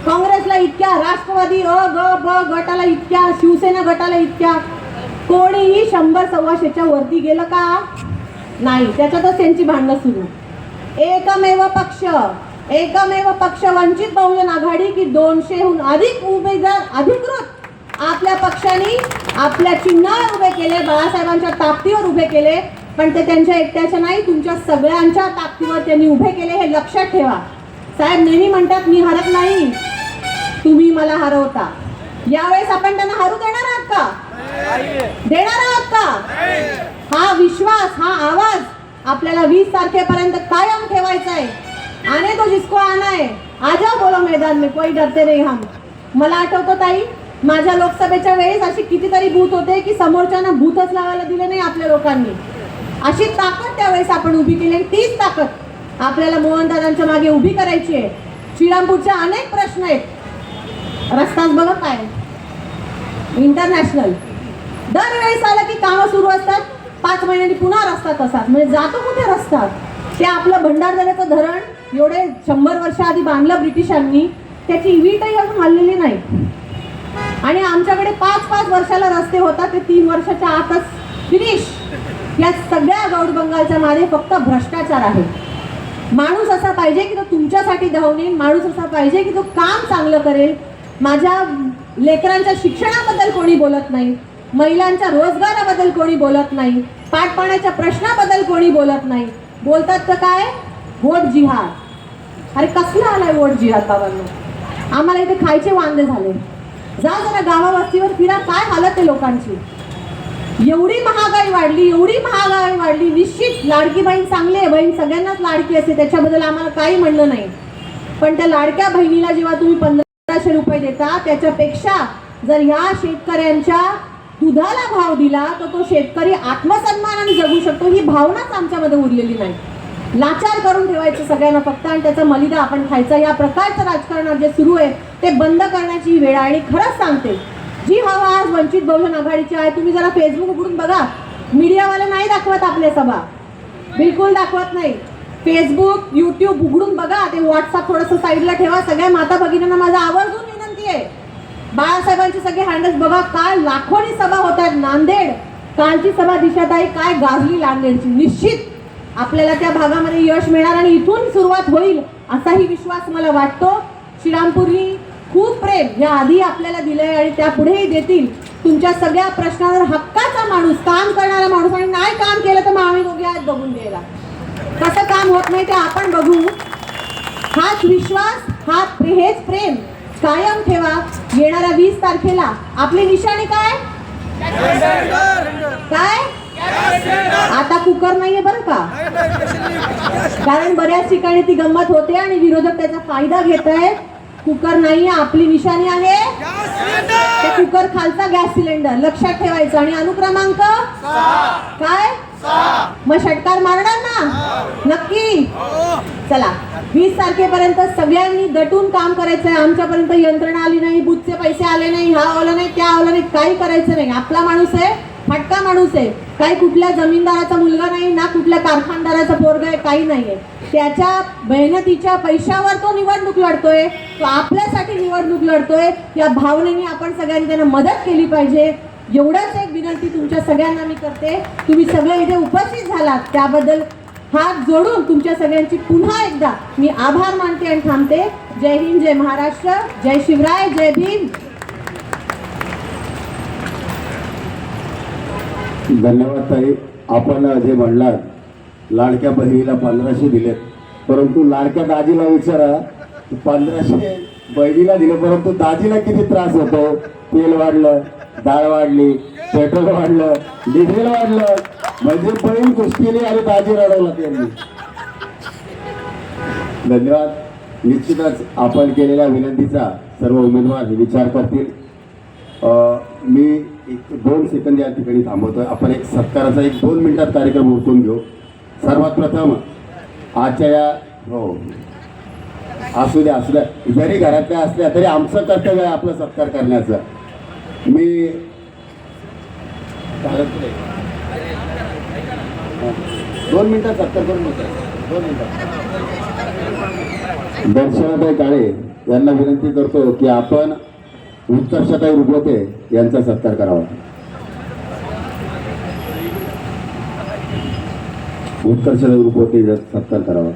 काँग्रेसला इतक्या, राष्ट्रवादी अ ग ब गटाला इतक्या, शिवसेना गटाला इतक्या. कोणीही 100-125च्या वरती गेलं का? नाही. त्याच्यातच त्यांची भांडणं सुरू. एकमेव पक्ष वंचित बहुजन आघाडी की 200हून अधिक उमेदवार अधिकृत आपल्या पक्षाने आपल्या चिन्हावर उभे केले, बाळासाहेबांच्या ताकदीवर उभे केले. पण ते त्यांच्या एकट्याच्या नाही, तुमच्या सगळ्यांच्या ताकदीवर त्यांनी उभे केले. हे लक्षात ठेवा. साहेब नेहमी म्हणतात मी हरत नाही, तुम्ही मला हरवता. यावेळेस आपण त्यांना हरू देणार आहात का? देणार आहात का? हा विश्वास, हा आवाज आपल्याला 20 तारखेपर्यंत कायम ठेवायचा आहे. आने तो जिसको आना है, आ जाओ बोलो मैदान में, कोई डरते नहीं हम. मला आठवतं ताई, माझ्या लोकसभेच्या वेळेस अशी कितीतरी बूथ होते की समोरच्यांना बूथच लावायला दिले नाही आपल्या लोकांनी. अशी ताकद त्यावेळेस आपण उभी केली. तीच ताकद आपल्याला मोहनदादांच्या मागे उभी करायची आहे. श्रीरामपूरच्या अनेक प्रश्न आहेत. रस्ताच बघा काय, इंटरनॅशनल दरवेळेस आलं की कामं सुरू असतात, 5 महिन्यांनी पुन्हा रस्ता तसाच. म्हणजे जातो कुठे रस्ता? ते आपलं भंडारदऱ्याचं धरण एवढे 100 वर्ष आधी बांधलं ब्रिटिशांनी, त्याची वीटही अजून हललेली नाही. आणि आमच्याकडे 5-5 वर्षाला रस्ते होतात, ते 3 वर्षाच्या आतच फिनिश. या सगळ्या गौडबंगालच्या मागे फक्त भ्रष्टाचार आहे. माणूस असा पाहिजे की तो तुमच्यासाठी धावून येईल, माणूस असा पाहिजे की तो काम चांगलं करेल. माझ्या लेकरांच्या शिक्षणाबद्दल कोणी बोलत नाही, महिलांच्या रोजगाराबद्दल कोणी बोलत नाही, पाटपाण्याच्या प्रश्नाबद्दल कोणी बोलत नाही. बोलतात तर काय? वोट जिहाद. अरे कसला आलाय वोट जिहाद बाबांनो? आम्हाला इथे खायचे वांदे झाले. जा जरा गावावस्तीवर फिरा, काय हालत आहे लोकांची. एवढी महागाई वाढली, एवढी महागाई वाढली. निश्चित लाडकी बहीण चांगली आहे, बहीण सगळ्यांनाच लाडकी असते, त्याच्याबद्दल आम्हाला काही म्हणणं नाही. पण त्या लाडक्या बहिणीला जेव्हा तुम्ही 1500 रुपये देता, त्याच्यापेक्षा जर ह्या शेतकऱ्यांच्या दुधाला भाव दिला तर तो शेतकरी आत्मसन्मानाने जगू शकतो. ही भावनाच आमच्यामध्ये उरलेली नाही. लाचार करून ठेवायचं सगळ्यांना फक्त आणि त्याचा मलिदा आपण खायचा. या प्रकारचं राजकारण जे सुरू आहे ते बंद करण्याची वेळ आहे. आणि खरंच सांगते, जी हवा आज वंचित बहुजन आघाडीची आहे, तुम्ही जरा फेसबुक उघडून बघा. मीडियावाले नाही दाखवत आपल्या सभा, बिलकुल दाखवत नाही. फेसबुक यूट्यूब उघडून बघा. ते व्हॉट्सअप थोडंसं साईडला ठेवा. सगळ्या माता भगिनींना माझा आवर्जून विनंती आहे, बाळासाहेबांचे सगळे हँडल्स बघा. काय लाखोनी सभा होत आहेत. नांदेड कालची सभा दिशाताई काय गाजली नांदेडची. निश्चित आपल्याला त्या भागामध्ये यश मिळणार आणि इथून सुरुवात होईल असाही विश्वास मला वाटतो. श्रीरामपूरनी खूप प्रेम या आधी आपल्याला दिलंय आणि त्या पुढेही देतील. तुमच्या सगळ्या प्रश्नावर हक्काचा माणूस, काम करणारा माणूस. आणि नाही काम केलं तर मग आम्ही दोघे आज बघून द्यायला कसं काम होत नाही ते आपण बघू. हाच विश्वास, हेच प्रेम कायम ठेवा. येणाऱ्या 20 तारखेला आपली निशाणी काय? काय? आता कुकर नाहीये बरं का, कारण बऱ्याच ठिकाणी ती गंमत होते आणि विरोधक त्याचा फायदा घेत आहेत. कुकर नाहीये, आपली निशाणी आहे ते कुकर खालचा गॅस सिलेंडर. लक्षात ठेवायचं. आणि अनुक्रमांक काय? मग षटकार मारणार ना नक्की? चला 20 तारखेपर्यंत सगळ्यांनी दटून काम करायचंय. आमच्यापर्यंत यंत्रणा आली नाही, बुथचे पैसे आले नाही, हा आला नाही, त्या आला नाही, काही करायचं नाही. आपला माणूस आहे, फटका माणूस आहे. काही कुठल्या जमीनदाराचा मुलगा नाही ना, कुठल्या कारखानदाराचा पोरगा आहे, काही नाहीये. त्याच्या मेहनतीच्या पैशावर तो निवडणूक लढतोय, तो आपल्यासाठी निवडणूक लढतोय. या भावनेने आपण सगळ्यांनी त्यांना मदत केली पाहिजे. एवढंच एक विनंती तुमच्या सगळ्यांना मी करते. तुम्ही सगळे इथे उपस्थित झालात त्याबद्दल हात जोडून तुमच्या सगळ्यांची पुन्हा एकदा मी आभार मानते आणि थांबते. जय हिंद, जय महाराष्ट्र, जय शिवराय, जय भीम. धन्यवाद ताई. आपण जे म्हणलात लाडक्या बहिणीला 1500 दिलेत, परंतु लाडक्या दाजीला विचारा 1500 बहिणीला दिले, परंतु दाजीला किती त्रास होतो. तेल वाढलं, डाळ वाढली, पेट्रोल वाढलं, डिझेल वाढलं, म्हणजे बहीण कुस्तीने आणि दाजी रडवला त्यांनी. धन्यवाद. निश्चितच आपण केलेल्या विनंतीचा सर्व उमेदवार विचार करतील. मी 1-2 सेकंद या ठिकाणी थांबवतोय. आपण एक सत्काराचा 1-2 मिनिटात कार्यक्रम उरकून घेऊ. सर्वात प्रथम आजच्या या असू द्या जरी घरातल्या असल्या तरी आमचं कर्तव्य आहे आपलं सत्कार करण्याचं. मी 2 मिनिटात सत्कार करून 2 मिनिटात. दर्शनाताई काळे यांना विनंती करतो की आपण उत्कर्षताई रुपवते यांचा सत्कार करावा. उत्कर्षताई रुपवते यांचा सत्कार करावा.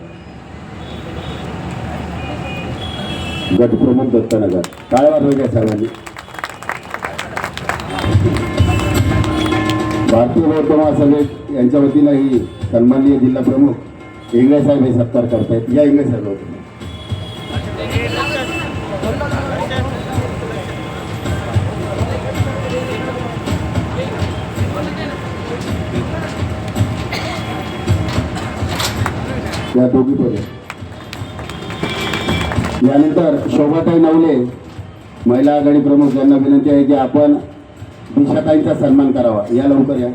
गटप्रमुख दत्तनगर काय वाजवायचे सर्वांनी. भारतीय बौद्ध महासभेत यांच्या वतीनं ही सन्माननीय जिल्हा प्रमुख इंगळे साहेब हे सत्कार करतायत. या इंगळे साहेब होते. या दोघी पण. यानंतर शोभाताई नवले महिला आघाडी प्रमुख यांना विनंती आहे की आपण दिशाताईंचा सन्मान करावा. या लवकर या.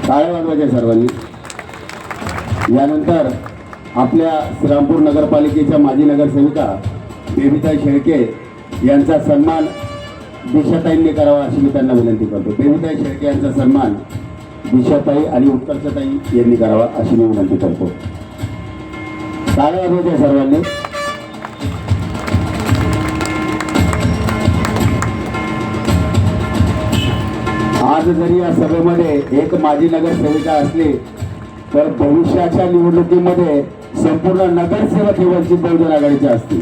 टाळ्या वाजवायच्या सर्वांनी. यानंतर आपल्या श्रीरामपूर नगरपालिकेच्या माजी नगरसेविका बेबीताई शेळके यांचा सन्मान दिशाताईंनी करावा अशी मी त्यांना विनंती करतो. बेबीताई शेळके यांचा सन्मान दिशाताई आणि उत्कर्षताई यांनी करावा अशी मी विनंती करतो. टाळ्या वाजवायच्या सर्वांनी. आज जरी या सभेमध्ये एक माजी नगरसेविका असली तर भविष्याच्या निवडणुकीमध्ये संपूर्ण नगरसेवक हे वंचित बहुजन आघाडीचे असतील.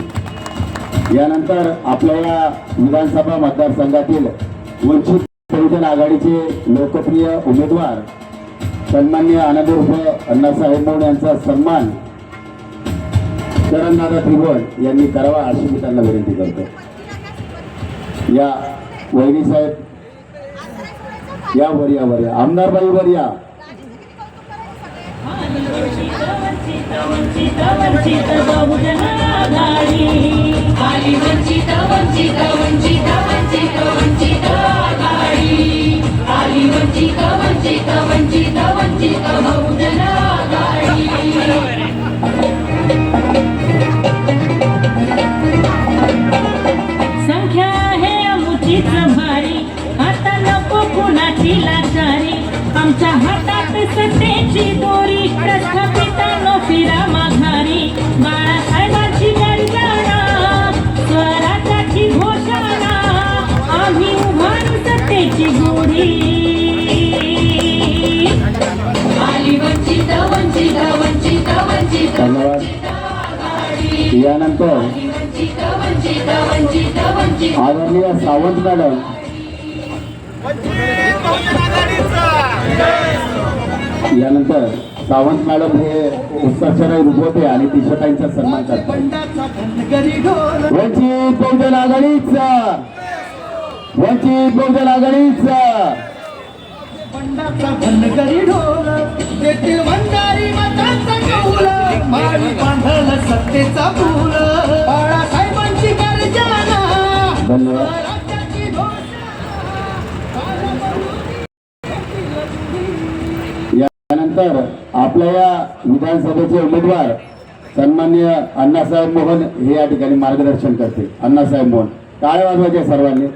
यानंतर आपल्या या विधानसभा मतदारसंघातील वंचित बहुजन आघाडीचे लोकप्रिय उमेदवार सन्माननीय आनंदोर्फ अण्णासाहेब मोहन यांचा सन्मान चरणदादा त्रिभुवन यांनी करावा अशी मी त्यांना विनंती करतो. या वहिनी साहेब या वर आमदार बाई वर या. संख्या आहे अमुचीच भारी, आता नको कुणाची लाचारी, आमच्या हातात सत्तेची दोरी, प्रस्थापितांनो फिरा माघारी, बाळासाहेबांची गर्जना, स्वराज्याची घोषणा, आम्ही उभारू सत्तेची गोडी. आली वंचित वंचित वंचित वंचित धन्यवाद. यानंतर आदरणीय सावंत मॅडम यानंतर सावंत मॅडम हे उत्कर्षताई रुपवते आणि दिशाताईंचा सन्मान करतात. वंचित बहुजन आघाडीचा वंचित बहुजन आघाडीचा सत्तेचा फूल बाळासाहेबांची गर्जना. धन्यवाद. यानंतर आपल्या या विधानसभेचे उमेदवार सन्माननीय अण्णासाहेब मोहन हे या ठिकाणी मार्गदर्शन करते. अण्णासाहेब मोहन. टाळ्या वाजवायच्या सर्वांनी.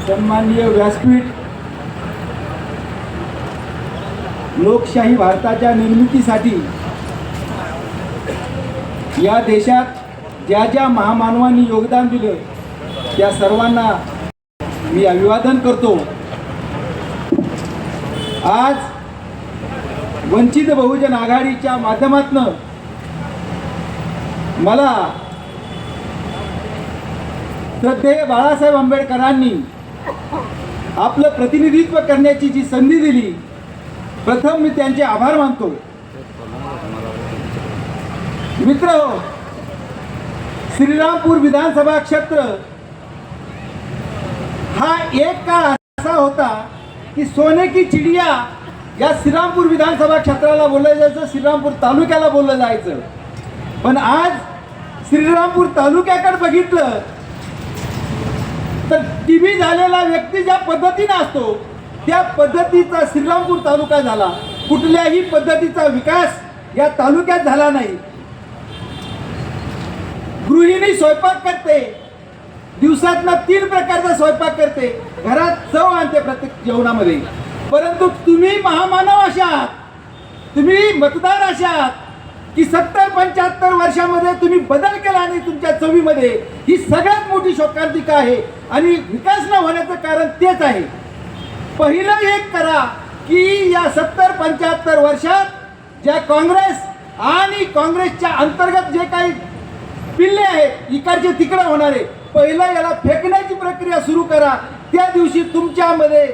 सन्माननीय व्यासपीठ, लोकशाही भारताच्या निर्मितीसाठी या देशात ज्या ज्या महामानवांनी योगदान दिलं त्या सर्वांना मी अभिवादन करतो. आज वंचित बहुजन आघाडीच्या माध्यमातून मला श्रद्धेय बाळासाहेब आंबेडकरांनी आपलं प्रतिनिधित्व करण्याची जी संधी दिली, प्रथम मी त्यांचे आभार मानतो. मित्र, श्रीरामपूर विधानसभा क्षेत्र हा एक काळ असा होता की सोने की चिडिया या श्रीरामपूर विधानसभा क्षेत्राला बोललं जायचं, श्रीरामपूर तालुक्याला बोललं जायचं. पण आज श्रीरामपूर तालुक्याकडे बघितलं तर टीबी झालेला व्यक्ती ज्या पद्धतीने असतो त्या पद्धतीचा श्रीरामपूर तालुका झाला. कुठल्याही पद्धतीचा विकास या तालुक्यात झाला नाही. गृहिणी स्वयंपाक करते, दिवसातनं 3 प्रकारचा स्वयंपाक करते, घरात चव आणते प्रत्येक जेवणामध्ये. परंतु तुम्ही महामानव अशात, तुम्ही मतदार अशात की 70-75 वर्षामध्ये तुम्ही बदल केला नाही तुमच्या चवीमध्ये. ही सगळ्यात मोठी शोकांतिका आहे आणि विकास न होण्याचं कारण तेच आहे. पहिलं एक करा की या 70-75 वर्षात ज्या काँग्रेस आणि काँग्रेसच्या अंतर्गत जे काही पिल्ले आहेत इकडचे तिकडे होणारे, पहिलं याला फेकण्याची प्रक्रिया सुरू करा. त्या दिवशी तुमच्यामध्ये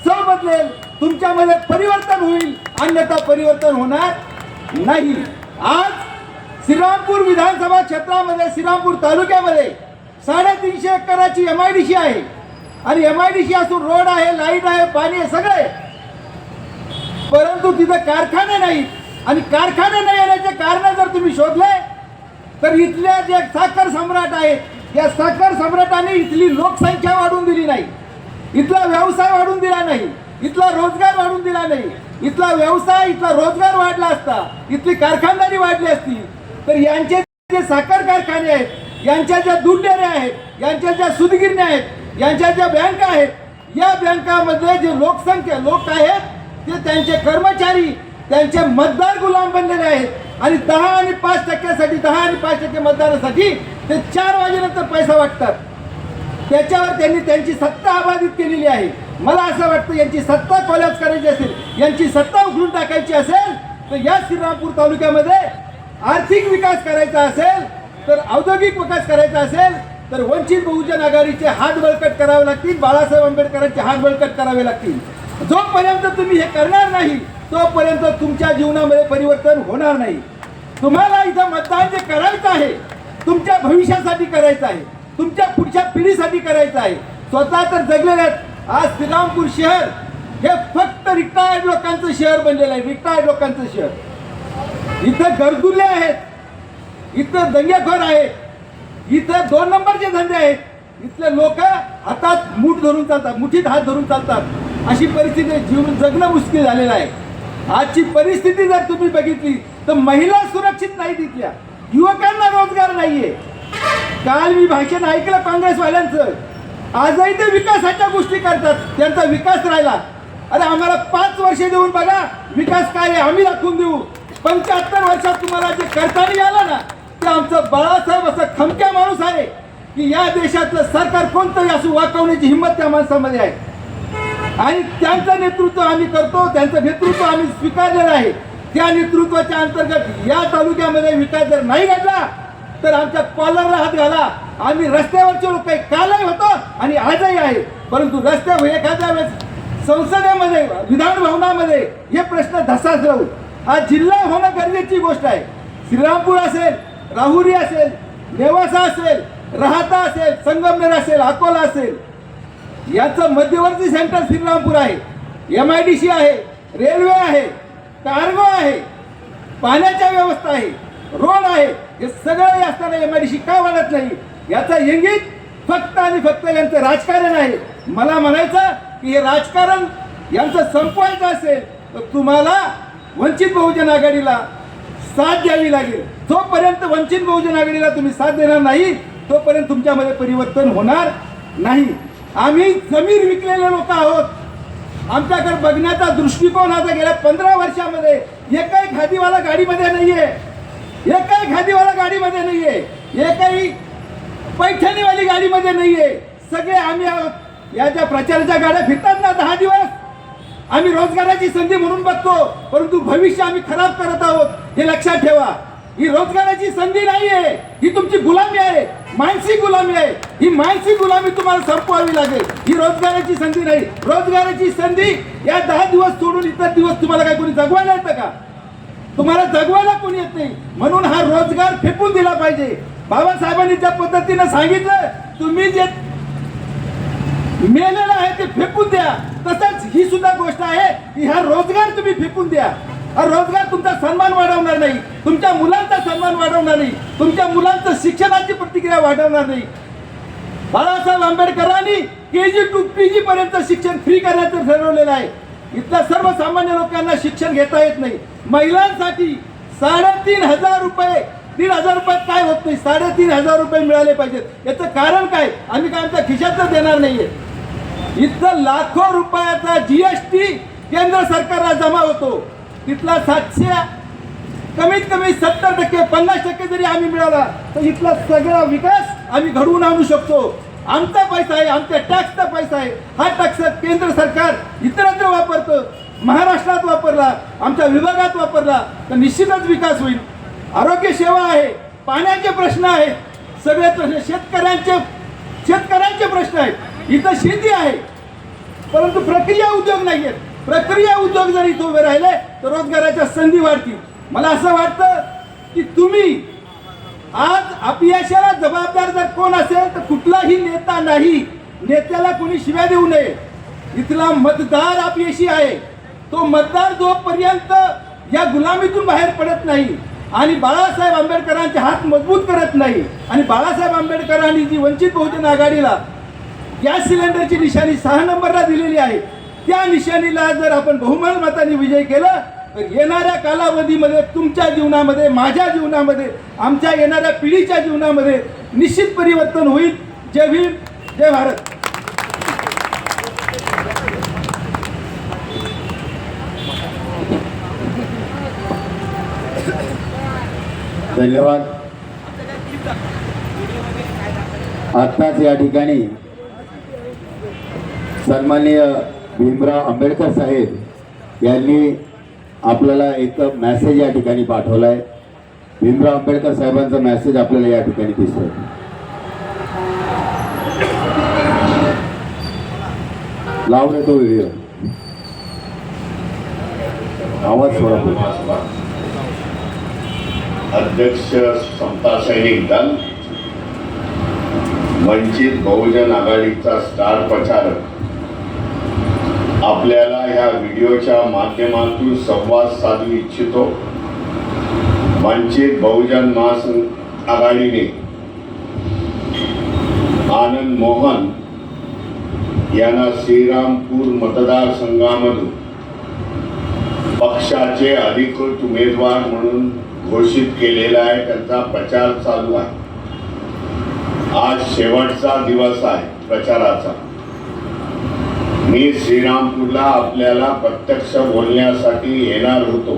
चव बदलेल, तुमच्यामध्ये परिवर्तन होईल, अन्यथा परिवर्तन होणार नाही. आज श्रीरामपूर विधानसभा क्षेत्रामध्ये, श्रीरामपूर तालुक्यामध्ये 350 एकराची MIDC आहे आणि MIDC असून रोड आहे, लाईट आहे, पाणी आहे, सगळे. परंतु तिथं कारखाने नाहीत आणि कारखाने नाही येण्याचे कारण जर तुम्ही शोधले तर इथल्या जे साखर सम्राट आहेत या साखर सम्राटाने इथली लोकसंख्या वाढून दिली नाही, इथला व्यवसाय वाढून दिला नाही, इथला रोजगार वाढून दिला नाही. इथला व्यवसाय इथला रोजगार वाढला असता, इथली कारखानदारी वाढली असती तर यांचे जे साखर कारखाने आहेत, यांच्या ज्या दूध डेऱ्या आहेत, यांच्या ज्या सूतगिरण्या आहेत, यांच्या ज्या बँका आहेत, या बँकामध्ये जे लोक आहेत ते त्यांचे कर्मचारी त्यांचे मतदार गुलाम बनलेले आहेत आणि 10 आणि 5% 10 आणि 5% मतदारासाठी ते 4 वाजेनंतर पैसा वाटतात. त्याच्यावर त्यांनी त्यांची सत्ता अबाधित केलेली आहे. मला असं वाटतं यांची सत्ता कोलॅप्स करायची असेल, यांची सत्ता उखडून टाकायची असेल तर या श्रीरामपूर तालुक्यामध्ये आर्थिक विकास करायचा असेल तर औद्योगिक विकास करायचा असेल तर वंचित बहुजन आघाडीचे हात बळकट करावे लागतील, बाळासाहेब आंबेडकरांचे हात बळकट करावे लागतील. जोपर्यंत तुम्ही हे करणार नाही तोपर्यंत तुमच्या जीवनामध्ये परिवर्तन होणार नाही. तुम्हाला इथं मतदान जे करायचं आहे तुमच्या भविष्यासाठी करायचं आहे, तुमच्या पुढच्या पिढीसाठी करायचं आहे. स्वतः तर जगलेले आहेत. आज श्रीरामपूर शहर हे फक्त रिटायर्ड लोकांचं शहर बनलेलं आहे, रिटायर्ड लोकांचं शहर. इथं गरजुले आहेत, इथं दंगेखोर आहेत, इथं 2 नंबरचे धंदे आहेत. इथले लोक हातात मूठ धरून चालतात, मुठीत हात धरून चालतात. अशी परिस्थिती जीवन जगणं मुश्किल झालेलं आहे. आजची परिस्थिती जर तुम्ही बघितली तर महिला सुरक्षित नाहीत, इथल्या युवकांना रोजगार नाहीये. काल मी भाषण ऐकलं काँग्रेसवाल्यांचं, आजही ते विकासाच्या गोष्टी करतात, त्यांचा विकास राहिला. अरे आम्हाला 5 वर्ष देऊन बघा विकास काय आहे, आम्ही दाखवून देऊ. 75 वर्षात तुम्हाला जे करताना आलं ना ते आमचं बाळासाहेब असं खमक्या माणूस आहे की या देशातलं सरकार कोणतंही असं वाकवण्याची हिंमत त्या माणसामध्ये आहे. आणि त्यांचं नेतृत्व आम्ही करतो, त्यांचं नेतृत्व आम्ही स्वीकारलेलं आहे. त्या नेतृत्वाच्या अंतर्गत या तालुक्यामध्ये विकास जर नाही घडला तर आमच्या कॉलरला हात घाला. आम्ही रस्त्यावरचे लोक कालही होतो आणि आजही आहे, परंतु रस्त्यावर एखाद्या वेळेस संसदेमध्ये विधान भवनामध्ये हे प्रश्न धसाच राहू. हा जिल्हा होणं गरजेची गोष्ट आहे. श्रीरामपूर असेल, राहुरी असेल, नेवासा असेल, राहाता असेल, संगमनेर असेल, अकोला असेल, याचं मध्यवर्ती सेंटर श्रीरामपूर आहे. MIDC आहे, रेल्वे आहे, कार्गो आहे, पाण्याच्या व्यवस्था आहे, रोड आहे. हे सगळे असताना MIDC का वाढत नाही याचा इंगित फक्त आणि फक्त यांचं राजकारण आहे. मला म्हणायचं की हे राजकारण यांचं संपवायचं असेल तर तुम्हाला वंचित बहुजन आघाडीला साथ द्यावी लागेल. जोपर्यंत वंचित बहुजन आघाडीला तुम्ही साथ देणार नाही तोपर्यंत तुमच्यामध्ये परिवर्तन होणार नाही. आम्ही जमीन विकलेले लोक आहोत. आमच्याकडे बघण्याचा दृष्टिकोन आता गेल्या 15 वर्षामध्ये एकही खादीवाला गाडीमध्ये नाहीये, एकही खादीवाला गाडीमध्ये नाहीये, एकही पैठणीवाली गाडीमध्ये नाहीये. सगळे आम्ही आहोत. या ज्या प्रचाराच्या गाड्या फिरतात ना 10 दिवस, आम्ही रोजगाराची संधी म्हणून बघतो, परंतु भविष्य आम्ही खराब करत आहोत हे लक्षात ठेवा. ही रोजगाराची संधी नाहीये, ही तुमची गुलामी आहे, मानसिक गुलामी आहे. ही मानसिक गुलामी तुम्हाला संपवावी लागेल. ही रोजगाराची संधी नाही. रोजगाराची संधी या 10 दिवस सोडून इतर दिवस तुम्हाला काय कोणी जगवायला येतं का? तुम्हाला जगवायला कोणी येत नाही. म्हणून हा रोजगार फेकून दिला पाहिजे. बाबासाहेबांनी ज्या पद्धतीने सांगितलं तुम्ही जे मेलेलं आहे ते फेकून द्या, तसंच ही सुद्धा गोष्ट आहे की हा रोजगार तुम्ही फेकून द्या. हा रोजगार तुमचा सन्मान वाढवणार नाही, तुमच्या मुलांचा सन्मान वाढवणार नाही, तुमच्या मुलांचं शिक्षणाची प्रतिक्रिया वाढवणार नाही. बाळासाहेब आंबेडकरांनी KG to PG पर्यंत शिक्षण फ्री करण्याचं ठरवलेलं आहे. इथल्या सर्वसामान्य लोकांना शिक्षण घेता येत नाही. महिलांसाठी 3,500 रुपये, 3,000 रुपयात काय होत नाही, 3,500 रुपये मिळाले पाहिजेत. याचं कारण काय? आम्ही काय आमच्या खिशातच देणार नाहीये. इथं लाखो रुपयाचा GST केंद्र सरकारला जमा होतो. तिथला 700 कमीत कमी 70% 50% जरी आम्ही मिळाला तर इथला सगळा विकास आम्ही घडवून आणू शकतो. आमचा पैसा आहे, आमच्या टॅक्सचा पैसा आहे. हा टॅक्स केंद्र सरकार इतरत्र वापरतं. महाराष्ट्रात वापरला, आमच्या विभागात वापरला तर निश्चितच विकास होईल. आरोग्य सेवा आहे, पाण्याचे प्रश्न आहेत, सगळे प्रश्न शेतकऱ्यांचे प्रश्न आहेत. इथं शेती आहे परंतु प्रक्रिया उद्योग नाही आहेत. प्रक्रिया उद्योग जर इथं उभे राहिले तर रोजगाराच्या संधी वाढतील. मला असं वाटतं की तुम्ही आज अपयशाला जबाबदार जर कोण असेल तर कुठलाही नेता नाही. नेत्याला कोणी शिव्या देऊ नये. इथला मतदार अपयशी आहे, तो मतदार जोपर्यंत या गुलामीतून बाहेर पडत नाही आणि बाळासाहेब आंबेडकरांचे हात मजबूत करत नाही आणि बाळासाहेब आंबेडकरांनी जी वंचित बहुजन आघाडीला गॅस सिलेंडरची निशाणी 6 नंबरला दिलेली आहे, त्या निशाणीला जर आपण बहुमत मताने विजय केला तर येणाऱ्या कालावधीमध्ये तुमच्या जीवनामध्ये, माझ्या जीवनामध्ये, आमच्या येणाऱ्या पिढीच्या जीवनामध्ये निश्चित परिवर्तन होईल. जय भीम, जय भारत. धन्यवाद. आत्ताच या ठिकाणी सन्माननीय भीमराव आंबेडकर साहेब यांनी आपल्याला एक मेसेज या ठिकाणी पाठवला आहे. भीमराव आंबेडकर साहेबांचा मेसेज आपल्याला या ठिकाणी दिसतोय. लावून तो व्हिडिओ आवाज थोडा बोला. अध्यक्ष समता सैनिक दल, वंचित बहुजन आघाडीचा स्टार प्रचारक आपल्याला या व्हिडिओच्या माध्यमातून संवाद साधू इच्छितो. वंचित बहुजन आघाडीने आनंद मोहन यांना श्रीरामपूर मतदारसंघामधून पक्षाचे अधिकृत उमेदवार म्हणून घोषित केलेला आहे. त्यांचा प्रचार चालू आहे. आज शेवटचा दिवस आहे प्रचाराचा. मी श्रीरामपूरला आपल्याला प्रत्यक्ष बोलण्यासाठी येणार होतो,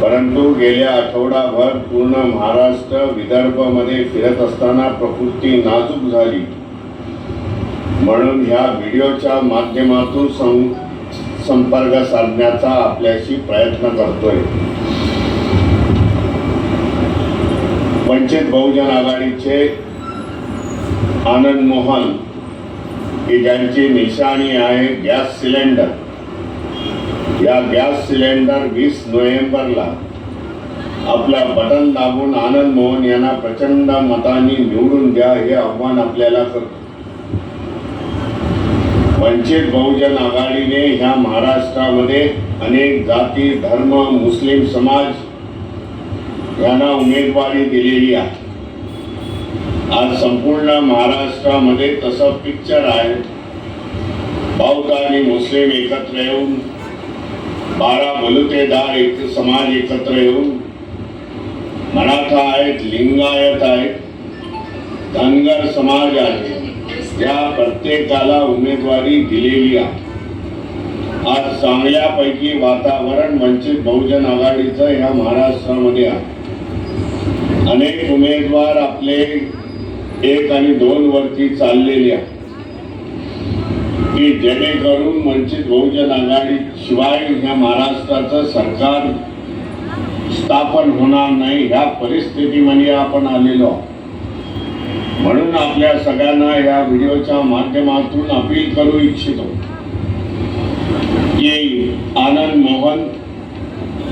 परंतु गेल्या आठवडाभर पूर्ण महाराष्ट्र विदर्भमध्ये फिरत असताना प्रकृती नाजूक झाली, म्हणून ह्या व्हिडिओच्या माध्यमातून संपर्क साधण्याचा आपल्याशी प्रयत्न करतोय. वंचित बहुजन आघाडीचे आनंद मोहन ही ज्यांची निशाणी आहे गॅस सिलेंडर, या गॅस सिलेंडर 20 नोव्हेंबरला आपला बटन दाबून आनंद मोहन यांना प्रचंड मतांनी निवडून द्या हे आव्हान आपल्याला करतो. वंचित बहुजन आघाडीने ह्या महाराष्ट्रामध्ये अनेक जाती, धर्म, मुस्लिम समाज यांना उमेदवारी दिलेली आहे. आज संपूर्ण महाराष्ट्रामध्ये तसं पिक्चर आहे. बौद्ध आणि मुस्लिम एकत्र येऊन, 12 बलुतेदार एक समाज एकत्र येऊन, मराठा आहेत, लिंगायत आहेत, धनगर समाज आहे, या प्रत्येकाला उमेदवारी दिलेली आहे. आज चांगल्यापैकी वातावरण वंचित बहुजन आघाडीचं ह्या महाराष्ट्रामध्ये आहे. अनेक उमेदवार आपले 1 आणि 2 वरती चाललेले आहेत की जेणेकरून वंचित बहुजन आघाडी शिवाय ह्या महाराष्ट्राचं सरकार स्थापन होणार नाही, ह्या परिस्थितीमध्ये आपण आलेलो आहोत. म्हणून आपल्या सगळ्यांना या व्हिडिओच्या माध्यमातून अपील करू इच्छितो की आनंद मोहन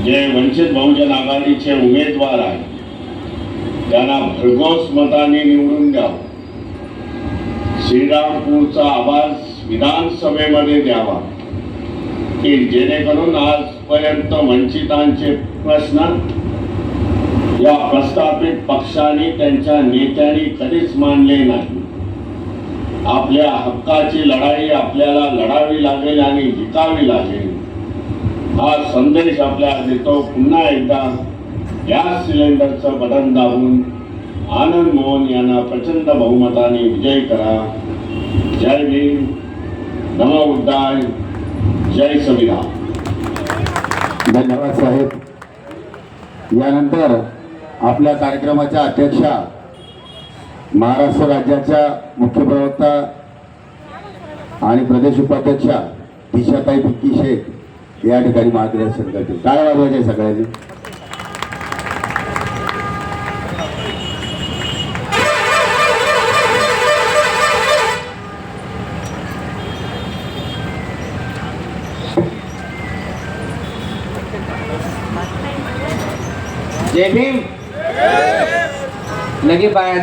जे वंचित बहुजन आघाडीचे उमेदवार आहेत त्यांना भरघोस मताने निवडून द्यावं. श्रीरामपूरचा आवाज विधानसभेमध्ये द्यावा की जेणेकरून आजपर्यंत वंचितांचे प्रश्न या प्रस्थापित पक्षाने त्यांच्या नेत्यांनी कधीच मानले नाही. आपल्या हक्काची लढाई आपल्याला लढावी लागेल आणि जिंकावी लागेल हा संदेश आपल्याला देतो. पुन्हा एकदा गॅस सिलेंडरचं बटन दाबून आनंद मोहन यांना प्रचंड बहुमताने विजयी करा. जय भीम, नमो बुद्धाय, जय संविधान. धन्यवाद साहेब. यानंतर आपल्या कार्यक्रमाच्या अध्यक्षा महाराष्ट्र राज्याच्या मुख्य प्रवक्ता आणि प्रदेश उपाध्यक्षा दिशाताई पिक्की शेख या ठिकाणी मार्गदर्शन करतील. काय वाजवायचे सगळ्यांनी. जय भीम. लगे बाया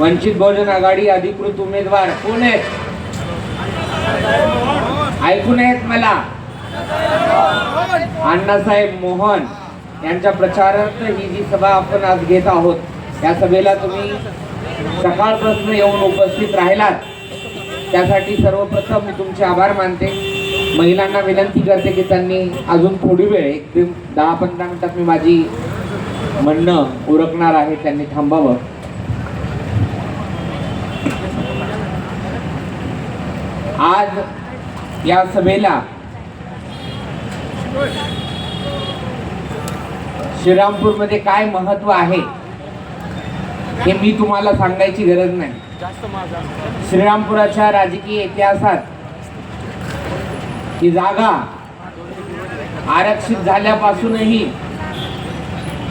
वंचित बहुजन आघाडी अधिकृत उमेदवार कोण आहेत? ऐकून आहेत मला? अण्णासाहेब मोहन यांच्या प्रचारार्थ ही जी सभा आपण आज घेत आहोत या सभेला तुम्ही सकाळपासून येऊन उपस्थित राहिलात त्यासाठी सर्वप्रथम मी तुमचे आभार मानते. महिलांना विनंती करते की त्यांनी अजून थोडी वेळ एक 10-15 मिनिटात मी माझी म्हणणं उरकणार आहे, त्यांनी थांबावं. आज या सभेला श्रीरामपूरमध्ये काय महत्व आहे हे मी तुम्हाला सांगायची गरज नाही. श्रीरामपुराच्या राजकीय इतिहासात ही जागा आरक्षित झाल्यापासूनही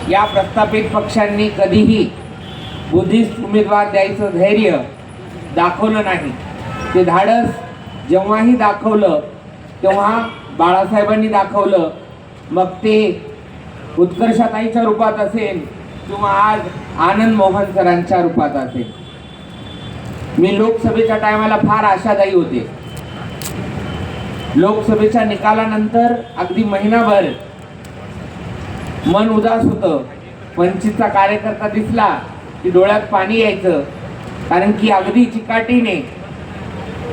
या प्रस्थापित पक्षांनी कधीही बुद्धिस्ट उमेदवार द्यायचं धैर्य दाखवलं नाही. ते धाडस जेव्हाही दाखवलं तेव्हा बाळासाहेबांनी दाखवलं, मग ते उत्कर्षाताईच्या रूपात असेल किंवा आज आनंद मोहन सरांच्या रूपात असेल. मी लोकसभेच्या टायमाला फार आशादायी होते. लोकसभेच्या निकालानंतर अगदी महिनाभर मन उदास होतं. वंचितचा कार्यकर्ता दिसला की डोळ्यात पाणी यायचं, कारण की अगदी चिकाटीने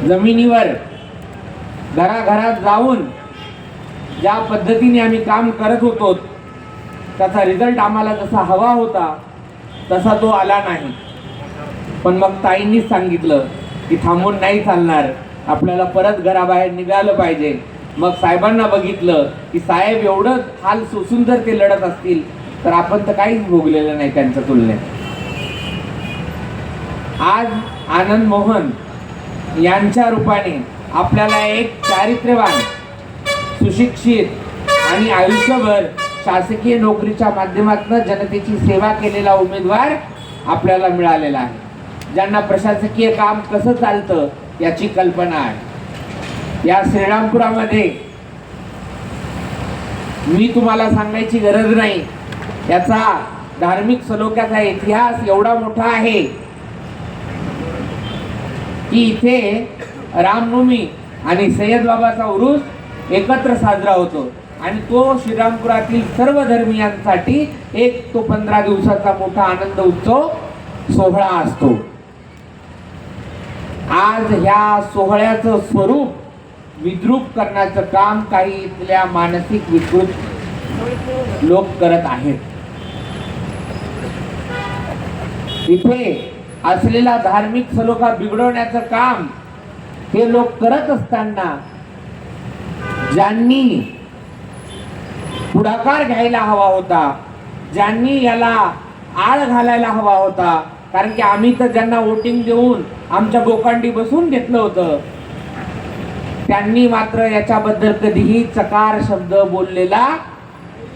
जमिनीवर घराघरात जाऊन ज्या पद्धतीने आम्ही काम करत होतो त्याचा रिझल्ट आम्हाला जसा हवा होता तसा तो आला नाही. पण मग ताईंनीच सांगितलं की थांबून नाही चालणार, आपल्याला परत घराबाहेर निघालं पाहिजे. मग साहेबांना बघितलं की साहेब एवढं हाल सोसून जर ते लढत असतील तर आपण तर काहीच भोगलेलं नाही त्यांच्या तुलनेत. आज आनंद मोहन यांच्या रूपाने आपल्याला एक चारित्र्यवान, सुशिक्षित आणि आयुष्यभर शासकीय नोकरीच्या माध्यमातून जनतेची सेवा केलेला उमेदवार आपल्याला मिळालेला आहे, ज्यांना प्रशासकीय काम कसं चालतं याची कल्पना आहे. या श्रीरामपुरामध्ये मी तुम्हाला सांगायची गरज नाही, याचा धार्मिक सलोख्याचा इतिहास एवढा मोठा आहे की इथे रामनवमी आणि सय्यद बाबाचा उरूस एकत्र साजरा होतो आणि तो श्रीरामपुरातील सर्व धर्मियांसाठी एक तो 15 दिवसाचा मोठा आनंद उत्सव सोहळा असतो. आज ह्या सोहळ्याचं स्वरूप विद्रूप करण्याचं काम काही इथल्या मानसिक विकृत लोक करत आहेत. इथे असलेला धार्मिक सलोखा बिघडवण्याचं काम हे लोक करत असताना ज्यांनी पुढाकार घ्यायला हवा होता, ज्यांनी याला आळ घालायला हवा होता, कारण की आम्ही तर ज्यांना वोटिंग देऊन आमच्या गोकांडी बसून घेतलं होतं, त्यांनी मात्र याच्याबद्दल कधीही चकार शब्द बोललेला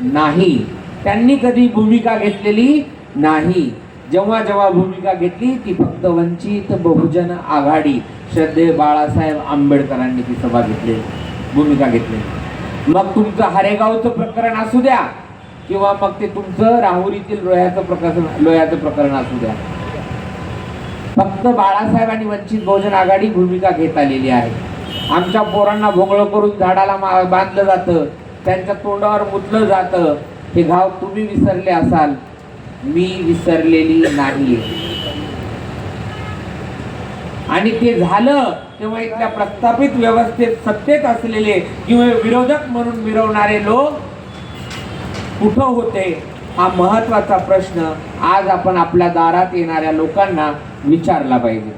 नाही. त्यांनी कधी भूमिका घेतलेली नाही. जेव्हा जेव्हा भूमिका घेतली ती फक्त वंचित बहुजन आघाडी श्रद्धेय बाळासाहेब आंबेडकरांनी ती सभा घेतली, भूमिका घेतली. मग तुमचं हरेगावचं प्रकरण असू द्या किंवा मग ते तुमचं राहुरीतील लोह्याचं प्रकरण असू द्या, फक्त बाळासाहेब आणि वंचित बहुजन आघाडी भूमिका घेत आलेली आहे. आमच्या पोरांना भोंगळ करून झाडाला बांधलं जातं, त्यांच्या तोंडावर मुतलं जातं. हे घाव तुम्ही विसरले असाल, मी विसरलेली नाही. आणि ते झालं तेव्हा इथल्या प्रस्थापित व्यवस्थेत सत्तेत असलेले किंवा विरोधक म्हणून मिरवणारे लोक कुठं होते, हा महत्वाचा प्रश्न आज आपण आपल्या दारात येणाऱ्या लोकांना विचारला पाहिजे.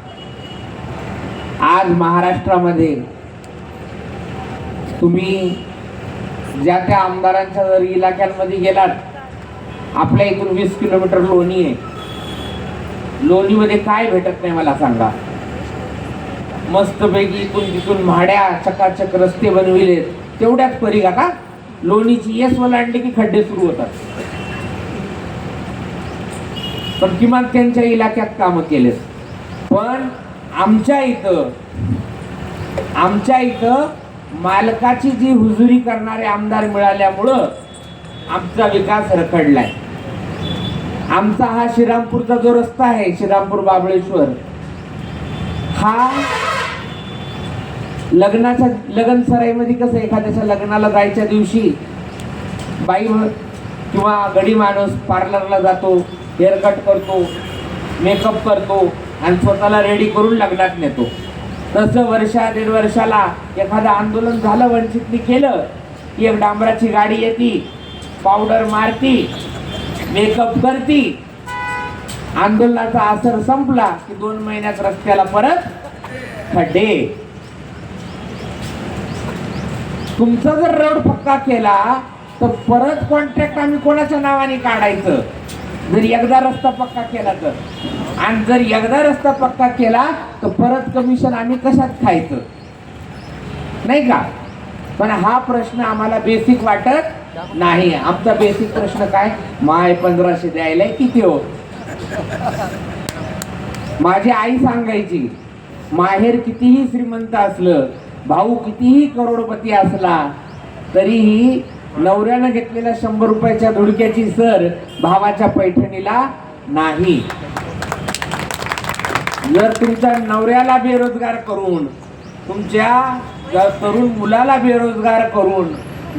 आज महाराष्ट्रामध्ये तुम्ही ज्या त्या आमदारांच्या जर इलाक्यांमध्ये गेलात, आपल्या इथून 20 किलोमीटर लोणी आहे, लोणीमध्ये काय भेटत नाही मला सांगा. मस्तपैकी इथून तिथून म्हाड्या चकाचक रस्ते बनविलेत, तेवढ्याच परी का लोणीची येस ओलांडली की खड्डे सुरू होतात. पण किमान त्यांच्या इलाक्यात कामं केलेत. पण आमच्या इथं मालकाची जी हुजुरी करणारे आमदार मिळाल्यामुळं आमचा विकास रखडलाय. आमचा हा श्रीरामपूरचा जो रस्ता आहे, श्रीरामपूर बाबळेश्वर, हा लग्न सराईमध्ये कसं एखाद्याच्या लग्नाला जायच्या दिवशी बाई किंवा गडी माणूस पार्लरला जातो, हेअरकट करतो, मेकअप करतो आणि स्वतःला रेडी करून लग्नात नेतो, तसं वर्षा 1.5 वर्षाला एखादं आंदोलन झालं, वंचितनी केलं की एक डांबराची गाडी येते, पावडर मारती, मेकअप करती, आंदोलनाचा असर संपला की 2 महिन्यात रस्त्याला परत खड्डे. तुमचा जर रोड पक्का केला तर परत कॉन्ट्रॅक्ट आम्ही कोणाच्या नावाने काढायचं जर एकदा रस्ता पक्का केला तर, आणि जर एकदा रस्ता पक्का केला तर परत कमिशन आम्ही कशात खायचं, नाही का? पण हा प्रश्न आम्हाला बेसिक वाटत नाही. आमचा बेसिक प्रश्न काय, माय 1500 द्यायला किती हो? माझी आई सांगायची, माहेर कितीही श्रीमंत असलं, भाऊ कितीही करोडपती असला, तरीही नवऱ्यानं घेतलेल्या 100 रुपयाच्या धुडक्याची सर भावाच्या पैठणीला नाही. जर तुमच्या नवऱ्याला बेरोजगार करून, तुमच्या तरुण मुलाला बेरोजगार करून,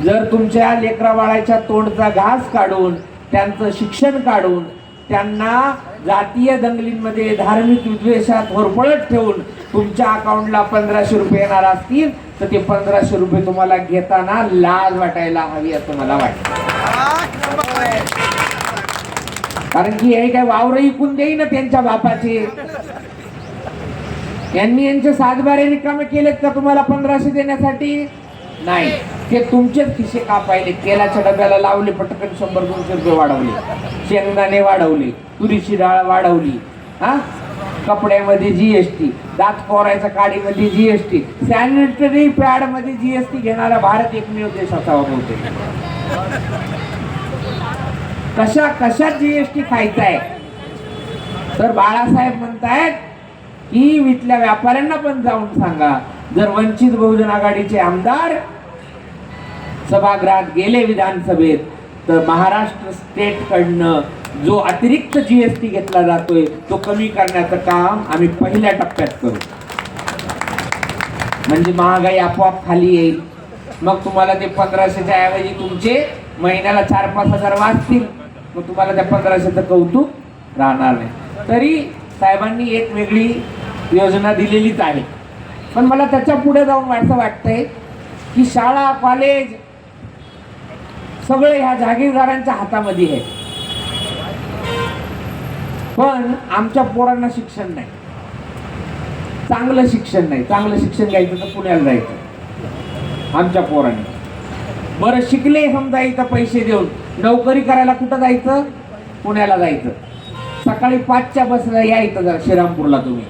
जर तुमच्या लेकरा बाळाच्या तोंडचा घास काढून, त्यांचं शिक्षण काढून, त्यांना जातीय दंगलींमध्ये धार्मिक विद्वेषात होरपळत ठेवून तुमच्या अकाउंटला 1500 रुपये येणार असतील तर ते 1500 रुपये तुम्हाला घेताना लाज वाटायला हवी असं मला वाटतं. कारण की हे काय वावर इकून देईन ना त्यांच्या बापाचे, यांनी यांचे 7-12 रिकामे केलेत का तुम्हाला 1500 देण्यासाठी? नाही, ते तुमचेच खिसे कापायले. तेलाच्या डब्याला लावले, पटकन 100-200 रुपये वाढवले, शेंगदाणे वाढवले, तुरीची डाळ वाढवली, हा, कपड्यामध्ये GST, दात कोरायच्या काडीमध्ये GST, सॅनिटरी पॅड मध्ये GST घेणारा भारत एकमेव देश असावा बहुतेक. कशात GST खायचा आहे? तर बाळासाहेब म्हणतायत की इथल्या व्यापाऱ्यांना पण जाऊन सांगा, जर वंचित बहुजन आघाडीचे आमदार सभागृहात गेले विधानसभेत तर महाराष्ट्र स्टेट कडनं जो अतिरिक्त GST घेतला जातोय तो कमी करण्याचं काम आम्ही पहिल्या टप्प्यात करू. म्हणजे महागाई आपोआप खाली येईल. मग तुम्हाला ते 1500च्या ऐवजी तुमचे महिन्याला 4-5 हजार वाचतील. मग तुम्हाला त्या 1500चं कौतुक राहणार नाही. तरी साहेबांनी एक वेगळी योजना दिलेलीच आहे. पण मला त्याच्या पुढे जाऊन असं वाटतंय की शाळा, कॉलेज सगळे ह्या जागीरदारांच्या हातामध्ये आहे. पण आमच्या पोरांना शिक्षण नाही, चांगलं शिक्षण नाही. चांगलं शिक्षण घ्यायचं तर पुण्याला जायचं आमच्या पोरांनी. बरं शिकले समजा इथं पैसे देऊन, नोकरी करायला कुठं जायचं? पुण्याला जायचं. सकाळी 5च्या बसला या इथं जरा श्रीरामपूरला. तुम्ही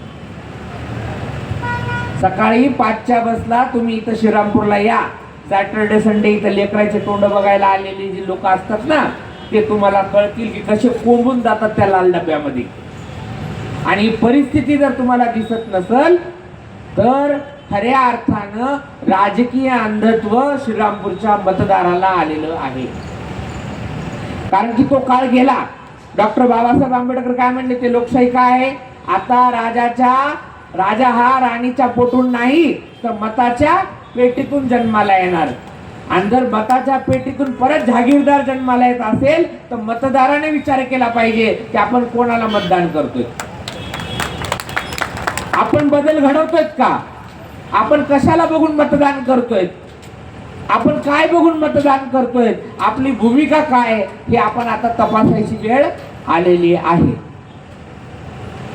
सकाळी 5च्या बसला तुम्ही इथं श्रीरामपूरला या. सॅटर्डे संडे इथं लेकराचे तोंड बघायला आलेले जे लोक असतात ना, ते तुम्हाला कळतील की कसे कोंबून जातात त्या लाल डब्यामध्ये. आणि परिस्थिती जर तुम्हाला दिसत नसल तर खऱ्या अर्थानं राजकीय अंधत्व श्रीरामपूरच्या मतदाराला आलेलं आहे. कारण की तो काळ गेला. डॉक्टर बाबासाहेब आंबेडकर काय म्हणले ते, लोकशाही काय आहे? आता राजा हा राणीच्या पोटून नाही तर मताच्या पेटीतून जन्माला येणार. आणि जर मताच्या पेटीतून परत जागीरदार जन्माला येत असेल तर मतदाराने विचार केला पाहिजे की आपण कोणाला मतदान करतोय. आपण बदल घडवतोय का? आपण कशाला बघून मतदान करतोय? आपण काय बघून मतदान करतोय? आपली भूमिका काय हे आपण आता तपासायची वेळ आलेली आहे.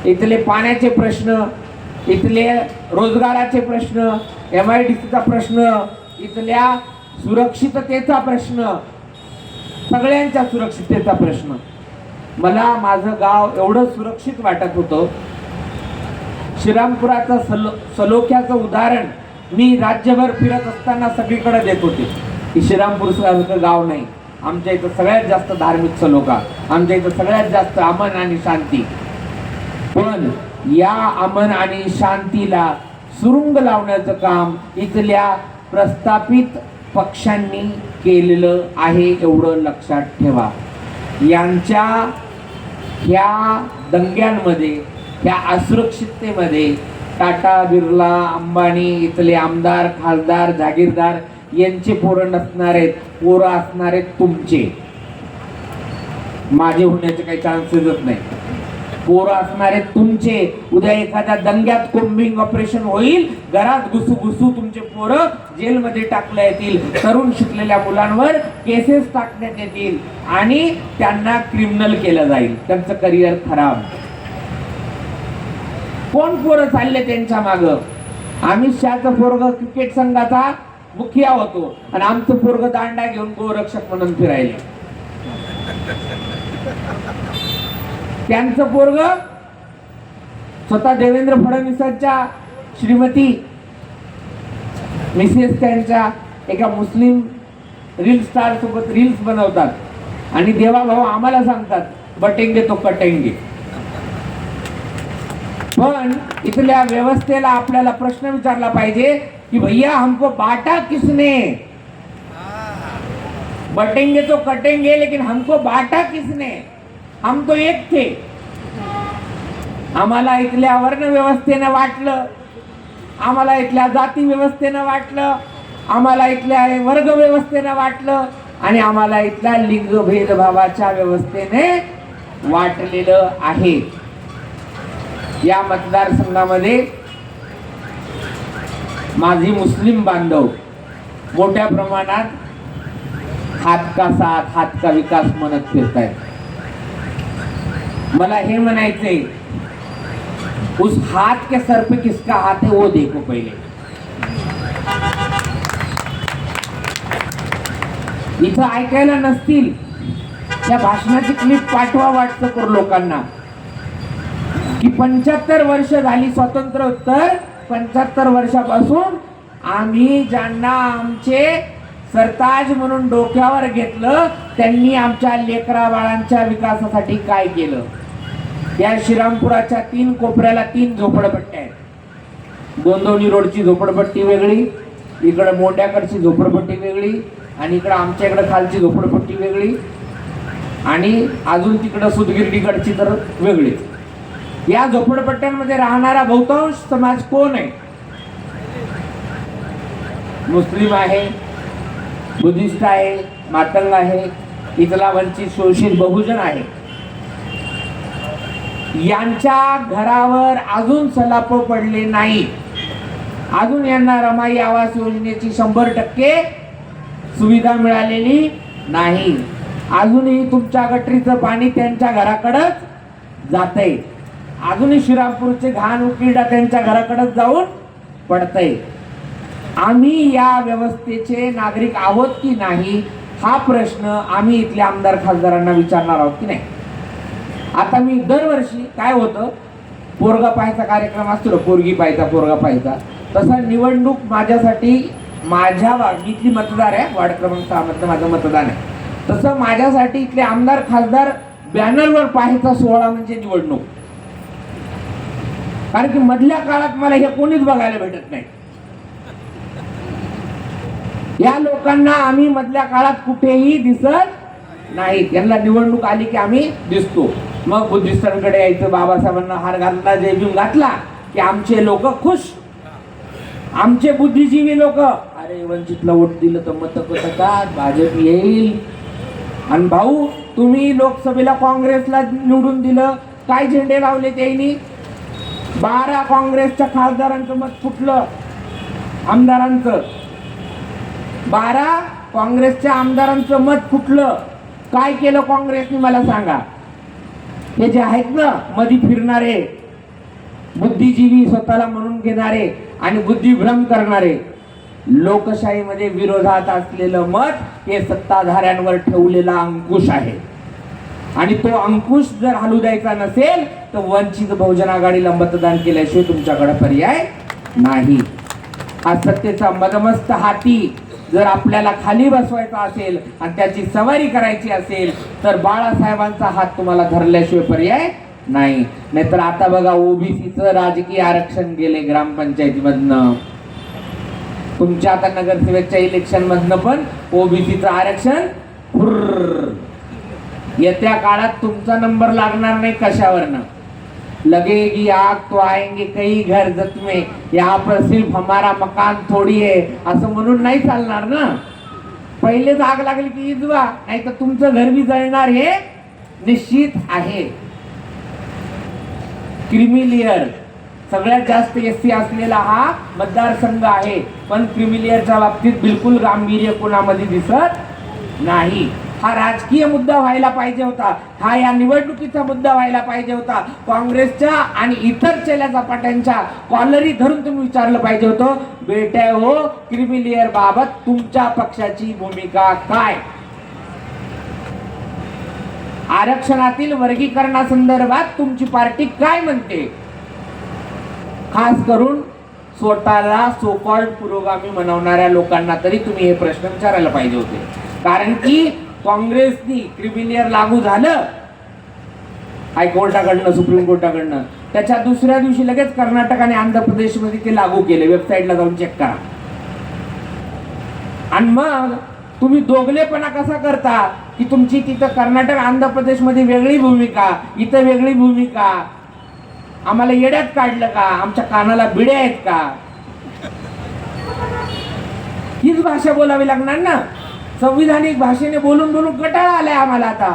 इथले पाण्याचे प्रश्न, इथले रोजगाराचे प्रश्न, MIDCचा प्रश्न, इथल्या सुरक्षिततेचा प्रश्न, सगळ्यांच्या सुरक्षिततेचा प्रश्न. मला माझं गाव एवढं सुरक्षित वाटत होतं. श्रीरामपुराचं सलोख्याचं उदाहरण मी राज्यभर फिरत असताना सगळीकडे देत होते की श्रीरामपूरसारखं गाव नाही. आमच्या इथं सगळ्यात जास्त धार्मिक सलोखा, आमच्या इथं सगळ्यात जास्त अमन आणि शांती. पण या अमन आणि शांतीला सुरुंग लावण्याचं काम इथल्या प्रस्थापित पक्षांनी केलेलं आहे, एवढं लक्षात ठेवा. यांच्या ह्या दंग्यांमध्ये, ह्या असुरक्षिततेमध्ये टाटा, बिर्ला, अंबानी इथले आमदार, खासदार, जागीरदार यांचे पोरं नसणार आहेत, पोरं असणार आहेत तुमचे. माझे होण्याचे काही चान्सेसच नाही. पोरं असणार आहेत तुमचे. उद्या एखाद्या दंग्यात कोम्बिंग ऑपरेशन होईल, घरात घुसू घुसू तुमचे पोरं जेलमध्ये टाकले येतील, तरुण शिकलेल्या मुलांवर केसेस टाकण्यात येतील आणि त्यांना क्रिमिनल केलं जाईल, त्यांचं करिअर खराब. कोण पोरं चालले त्यांच्या माग? अमित शहाचा पोरग क्रिकेट संघाचा मुखिया होतो आणि आमचं पोरग दांडा घेऊन गोरक्षक म्हणून फिरायले. त्यांचं पोरग स्वतः देवेंद्र फडणवीसांच्या श्रीमती मिसेस त्यांच्या एका मुस्लिम रील स्टार सोबत रील्स बनवतात आणि देवा भाऊ आम्हाला सांगतात बटेंगे तो कटेंगे. पण इथल्या व्यवस्थेला आपल्याला प्रश्न विचारला पाहिजे कि भैया हमको बांटा किसने? बटेंगे तो कटेंगे लेकिन हमको बांटा किसने? हम तो एक थे. आम्हाला इथल्या वर्ण व्यवस्थेनं वाटलं, आम्हाला इथल्या जाती व्यवस्थेनं वाटलं, आम्हाला इथल्या वर्ग व्यवस्थेनं वाटलं आणि आम्हाला इथल्या लिंग भेदभावाच्या व्यवस्थेने वाटलेलं आहे. या मतदारसंघामध्ये माझी मुस्लिम बांधव मोठ्या प्रमाणात हात का साथ हात का विकास म्हणत फिरतायत. मला हे म्हणायचंय, उस हाथ के सर पे किसका हाथ है वो देखो पहिले. इथं ऐकायला नसतील त्या भाषणाची क्लिप पाठवा व्हॉट्सअपवर लोकांना की 75 वर्ष झाली स्वातंत्र्योत्तर, 75 वर्षापासून आम्ही ज्यांना आमचे सरताज म्हणून डोक्यावर घेतलं त्यांनी आमच्या लेकरा बाळांच्या विकासासाठी काय केलं. या श्रीरामपुराच्या 3 कोपऱ्याला 3 झोपडपट्ट्या आहेत. गोंदवली रोडची झोपडपट्टी वेगळी, इकडे मोंड्याकडची झोपडपट्टी वेगळी आणि इकडे आमच्या इकडे खालची झोपडपट्टी वेगळी आणि अजून तिकडे सुदगिर्डीकडची तर वेगळी. या झोपडपट्ट्यांमध्ये राहणारा बहुतांश समाज कोण आहे? मुस्लिम आहे, बुद्धिस्ट आहे, मातंग आहे, इथला वंचित शोषित बहुजन आहे. यांच्या घरावर अजून सलाप पडले नाही. अजून यांना रमाई आवास योजनेची 100% सुविधा मिळालेली नाही. अजूनही तुमच्या गटरीचं पाणी त्यांच्या घराकडेच जातंय. अजूनही श्रीरामपूरचे घाण उकिरडा त्यांच्या घराकडेच जाऊन पडतंय. आम्ही या व्यवस्थेचे नागरिक आहोत की नाही हा प्रश्न आम्ही इथल्या आमदार खासदारांना विचारणार आहोत की नाही. आता मी दरवर्षी काय होतं, पोरगा पाहायचा कार्यक्रम असतो ना, पोरगी पाहायचा पोरगा पाहायचा, तसा निवडणूक माझ्यासाठी, माझ्या इथली मतदार आहे, वार्ड क्रमांक 6 मधलं माझं मतदान आहे, तसं माझ्यासाठी इथले आमदार खासदार बॅनरवर पाहायचा सोहळा म्हणजे निवडणूक. कारण की मधल्या काळात मला हे कोणीच बघायला भेटत नाही. या लोकांना आम्ही मधल्या काळात कुठेही दिसत नाही. यांना निवडणूक आली की आम्ही दिसतो. मग बुद्धिस्टांकडे यायचं, बाबासाहेबांना हार घातला, जयभीम घातला की आमचे लोक खुश, आमचे बुद्धिजीवी लोक, अरे वंचितला वोट दिलं तर मत कटतात, भाजप येईल. आणि भाऊ तुम्ही लोकसभेला काँग्रेसला निवडून दिलं, काय झेंडे लावले त्यांनी? 12 काँग्रेसच्या खासदारांचं मत फुटलं, आमदारांचं 12 काँग्रेसच्या आमदारांचं मत फुटलं. काय केलं काँग्रेसने मला सांगा. हे जे आहेत ना मधी फिरणारे बुद्धिजीवी, स्वतःला म्हणून घेणारे आणि बुद्धिभ्रम करणारे, लोकशाहीमध्ये विरोधात असलेलं मत हे सत्ताधाऱ्यांवर ठेवलेला अंकुश आहे. आणि तो अंकुश जर हलू द्यायचा नसेल तर वंचित बहुजन आघाडीला मतदान केल्याशिवाय तुमच्याकडे पर्याय नाही. हा सत्तेचा मदमस्त हाती जर आपल्याला खाली बसवायचा असेल आणि त्याची सवारी करायची असेल तर बाळासाहेबांचा हात तुम्हाला धरल्याशिवाय पर्याय नाही. नाहीतर आता बघा ओबीसीचं राजकीय आरक्षण गेले ग्रामपंचायतीमधनं, तुमच्या आता नगरसेवकच्या इलेक्शन मधनं पण ओबीसीचं आरक्षण येत्या काळात तुमचा नंबर लागणार नाही कशावरनं. लगेगी आग तो आएंगे कई घर जख्मे, यहाँ पर सिर्फ हमारा मकान थोडी आहे असं म्हणून नाही चालणार ना. पहिलेच आग लागली की इजवा, नाही तर तुमचं घर बी जळणार हे निश्चित आहे. क्रिमिलियर सगळ्यात जास्त एससी असलेला हा मतदारसंघ आहे, पण क्रिमिलियरच्या बाबतीत बिलकुल गांभीर्य कोणामध्ये दिसत नाही. हा राजकीय मुद्दा व्हायला पाहिजे होता, हा या निवडणुकीचा मुद्दा व्हायला पाहिजे होता. काँग्रेसच्या आणि इतर चेल्या चपाट्यांच्या कॉलरी धरून तुम्ही विचारलं पाहिजे होतं, बेटे हो क्रिमिलियर बाबत तुमच्या पक्षाची भूमिका काय. आरक्षणातील वर्गीकरणासंदर्भात तुमची पार्टी काय म्हणते. खास करून स्वतःला सोकॉल्ड पुरोगामी म्हणवणाऱ्या लोकांना तरी तुम्ही हे प्रश्न विचारायला पाहिजे होते. कारण की काँग्रेसनी क्रिमिलियर लागू झालं हायकोर्टाकडनं, सुप्रीम कोर्टाकडनं, त्याच्या दुसऱ्या दिवशी लगेच कर्नाटक आणि आंध्र प्रदेशमध्ये ते लागू केले. वेबसाईटला जाऊन चेक करा. आणि मग तुम्ही दोगलेपणा कसा करता की तुमची तिथं कर्नाटक आंध्र प्रदेशमध्ये वेगळी भूमिका, इथं वेगळी भूमिका. आम्हाला येड्यात काढलं का, आमच्या कानाला बिड्या आहेत का. हीच भाषा बोलावी लागणार ना. संविधानिक भाषेने बोलून बोलून कंटाळा आलाय आम्हाला आता.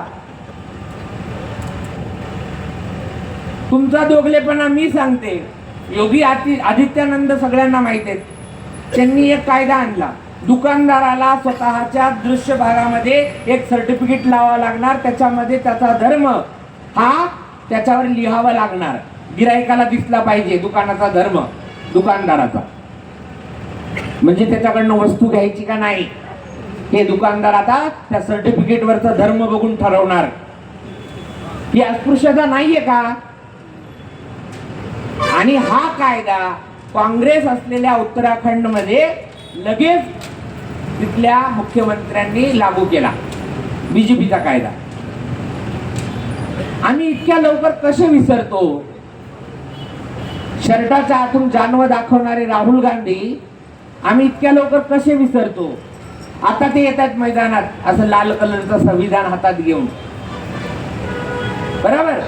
तुमचा दोगलेपणा मी सांगते. योगी आदित्यनाथ सगळ्यांना माहित आहे, त्यांनी एक कायदा आणला. दुकानदाराला स्वतःच्या दृश्य भागामध्ये एक सर्टिफिकेट लावावं लागणार, त्याच्यामध्ये त्याचा धर्म हा त्याच्यावर लिहावा लागणार. गिरायकाला दिसला पाहिजे दुकानाचा धर्म दुकानदाराचा, म्हणजे त्याच्याकडनं वस्तू घ्यायची का नाही हे दुकानदार आता त्या सर्टिफिकेटवरचा धर्म बघून ठरवणार. ही अस्पृश्यता नाहीये का. आणि हा कायदा काँग्रेस असलेल्या उत्तराखंड मध्ये लगेच तिथल्या मुख्यमंत्र्यांनी लागू केला, बीजेपीचा कायदा. आम्ही इतक्या लवकर कसे विसरतो. शर्टाच्या आतून जानवं दाखवणारे राहुल गांधी आम्ही इतक्या लवकर कसे विसरतो. आता ते येतात मैदानात असं लाल कलरचं संविधान हातात घेऊन, बरोबर.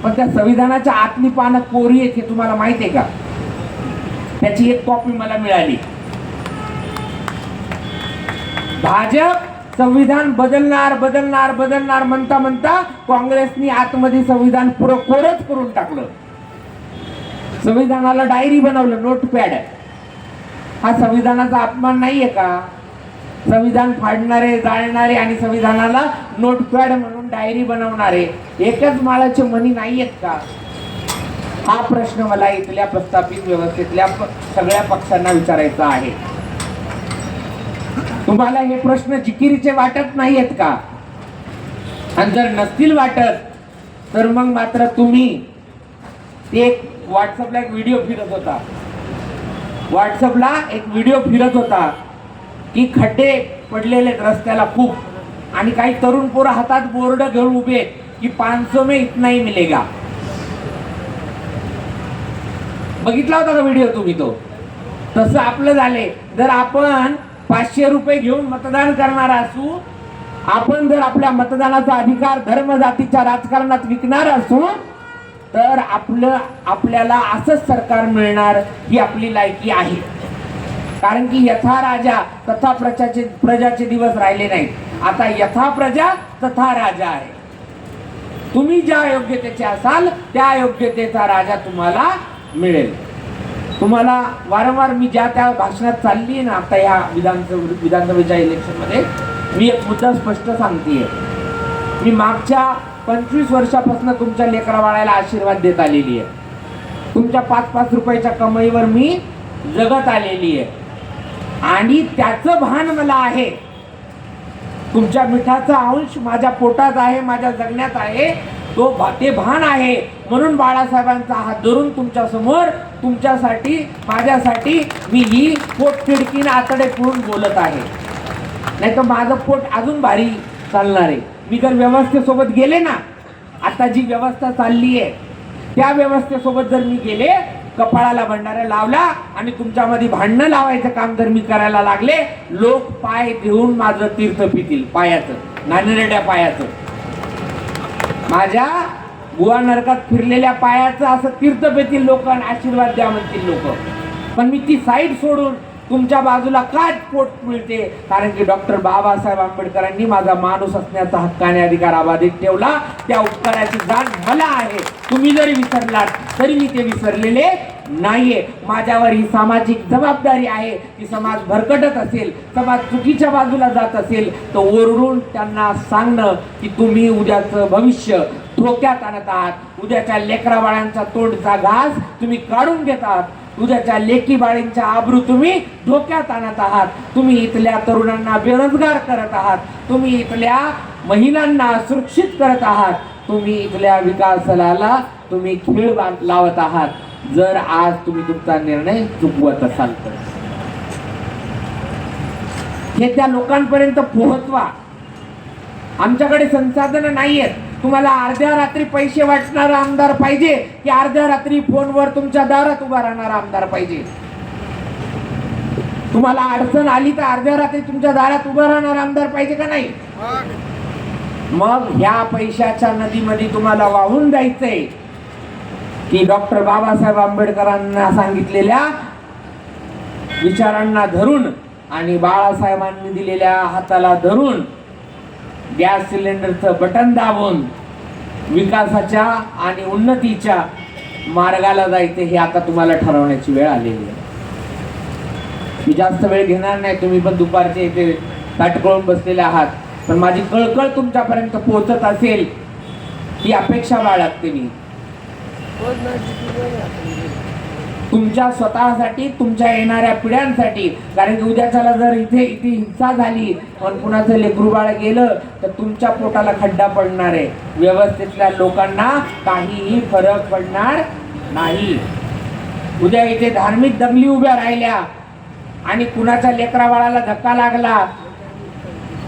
पण त्या संविधानाच्या आतली पानं कोरी आहेत हे तुम्हाला माहित आहे का. त्याची एक कॉपी मला मिळाली. भाजप संविधान बदलणार बदलणार बदलणार म्हणता म्हणता काँग्रेसनी आतमध्ये संविधान पुरं कोरच करून टाकलं. संविधानाला डायरी बनवलं, नोटपॅड. हा संविधानाचा अपमान नाहीये का. संविधान फाडणारे, जाळणारे आणि संविधानाला नोटपॅड म्हणून डायरी बनवणारे एकच माळाचे मणी नाहीयेत का. हा प्रश्न मला इथल्या प्रस्थापित व्यवस्थेतल्या सगळ्या पक्षांना विचारायचा आहे. तुम्हाला हे प्रश्न जिकिरीचे वाटत नाहीयेत का. आणि जर नसतील वाटत तर मग मात्र तुम्ही एक व्हॉट्सअपला एक व्हिडिओ फिरत होता, व्हॉट्सअपला एक व्हिडिओ फिरत होता की खड्डे पडलेले रस्त्याला खूप, आणि काही तरुण पोरं हातात बोर्ड घेऊन उभे की 500 में इतना ही मिलेगा. बघितला होता का व्हिडिओ तुम्ही तो. तसं आपलं झाले. जर आपण 500 रुपये घेऊन मतदान करणार असू, आपण जर आपल्या मतदानाचा अधिकार धर्म जातीच्या राजकारणात विकणार असू, तर आपल्याला असंच सरकार मिळणार ही आपली लायकी आहे. कारण की यथा राजा तथा प्रजाचे दिवस राहिले नाहीत. आता यथा प्रजा तथा राजा आहे. तुम्ही ज्या योग्यतेचे असाल त्या योग्यतेचा राजा तुम्हाला मिळेल. तुम्हाला वारंवार मी ज्या त्या भाषणात चालली ना आता या विधानसभेच्या इलेक्शन मध्ये मी एक मुद्दा स्पष्ट सांगतेय. मी मागच्या 25 वर्षापासून तुमच्या लेकरा बाळाला आशीर्वाद देत आलेली आहे. तुमच्या 5-5 रुपयाच्या कमाईवर मी जगत आलेली आहे आणि त्याचं भान मला आहे. तुमच्या मिठाचा अंश माझ्या पोटात आहे, माझ्या जगण्यात आहे. ते भान आहे. म्हणून बाळासाहेबांचा हात धरून तुमच्या समोर तुमच्यासाठी माझ्यासाठी मी ही पोटतिडकीने आतडे पुरून बोलत आहे. नाही तर माझं पोट अजून भारी चालणार आहे. मी जर व्यवस्थेसोबत गेले ना, आता जी व्यवस्था चालली आहे त्या व्यवस्थेसोबत जर मी गेले, कपाळाला भंडारा लावला आणि तुमच्यामध्ये भांडणं लावायचं काम जर मी करायला लागले, लोक पाय देऊन माझं तीर्थ पितील, पायाचं, नानेरड्या पायाचं. माझ्या बुवा नरकात फिरलेल्या पायाचं असं तीर्थ पेतील लोक आणि आशीर्वाद द्या म्हणतील लोक. पण मी ती साईड सोडून तुमच्या बाजूला काय पोट मिळते, कारण की डॉक्टर बाबासाहेब आंबेडकरांनी माझा माणूस असण्याचा हक्काने अधिकार अबाधित ठेवला. त्या उपकाराची जाण मला आहे. तुम्ही जरी विसरलात तरी मी ते विसरलेले नाहीये. माझ्यावर ही सामाजिक जबाबदारी आहे की समाज भरकटत असेल, समाज चुकीच्या बाजूला जात असेल तर ओरडून त्यांना सांगणं की तुम्ही उद्याचं भविष्य धोक्यात आणत आहात. उद्याच्या लेकरा बाळांचा तोंडचा घास तुम्ही काढून घेत आहात. उद्याच्या लेकी बाळींच्या आबरू तुम्ही धोक्यात आणत आहात. तुम्ही इथल्या तरुणांना बेरोजगार करत आहात. तुम्ही इथल्या महिलांना सुरक्षित करत आहात. तुम्ही इथल्या विकासाला तुम्ही खीळ लावत आहात. जर आज तुम्ही तुमचा निर्णय चुकवत असाल तर हे त्या लोकांपर्यंत पोहोचवा. आमच्याकडे संसाधनं नाही आहेत. तुम्हाला अर्ध्या रात्री पैसे वाटणारा आमदार पाहिजे की अर्ध्या रात्री फोनवर तुमच्या दारात उभा राहणारा आमदार पाहिजे? तुम्हाला अडचण आली तर अर्ध्या रात्री तुमच्या दारात उभा राहणारा आमदार पाहिजे का नाही? मग ह्या पैशाच्या नदीमध्ये तुम्हाला वाहून जायचंय की डॉक्टर बाबासाहेब आंबेडकरांना सांगितलेल्या विचारांना धरून आणि बाळासाहेबांनी दिलेल्या हाताला धरून गॅस सिलेंडरचं बटन दाबून विकासाच्या आणि उन्नतीच्या मार्गाला जायचे हे आता तुम्हाला ठरवण्याची वेळ आलेली आहे. मी जास्त वेळ घेणार नाही. तुम्ही पण दुपारचे इथे ताटकळून बसलेले आहात. पण माझी कळकळ तुमच्यापर्यंत पोहोचत असेल ही अपेक्षा बाळगते मी. तुमच्या स्वतःसाठी, तुमच्या येणाऱ्या पिढ्यांसाठी. कारण की उद्याच्याला जर इथे हिंसा झाली पण कुणाचं लेकरू बाळ गेलं तर तुमच्या पोटाला खड्डा पडणार आहे. व्यवस्थेतल्या लोकांना काहीही फरक पडणार नाही. उद्या इथे धार्मिक दंगली उभ्या राहिल्या आणि कुणाच्या लेकरा बाळाला धक्का लागला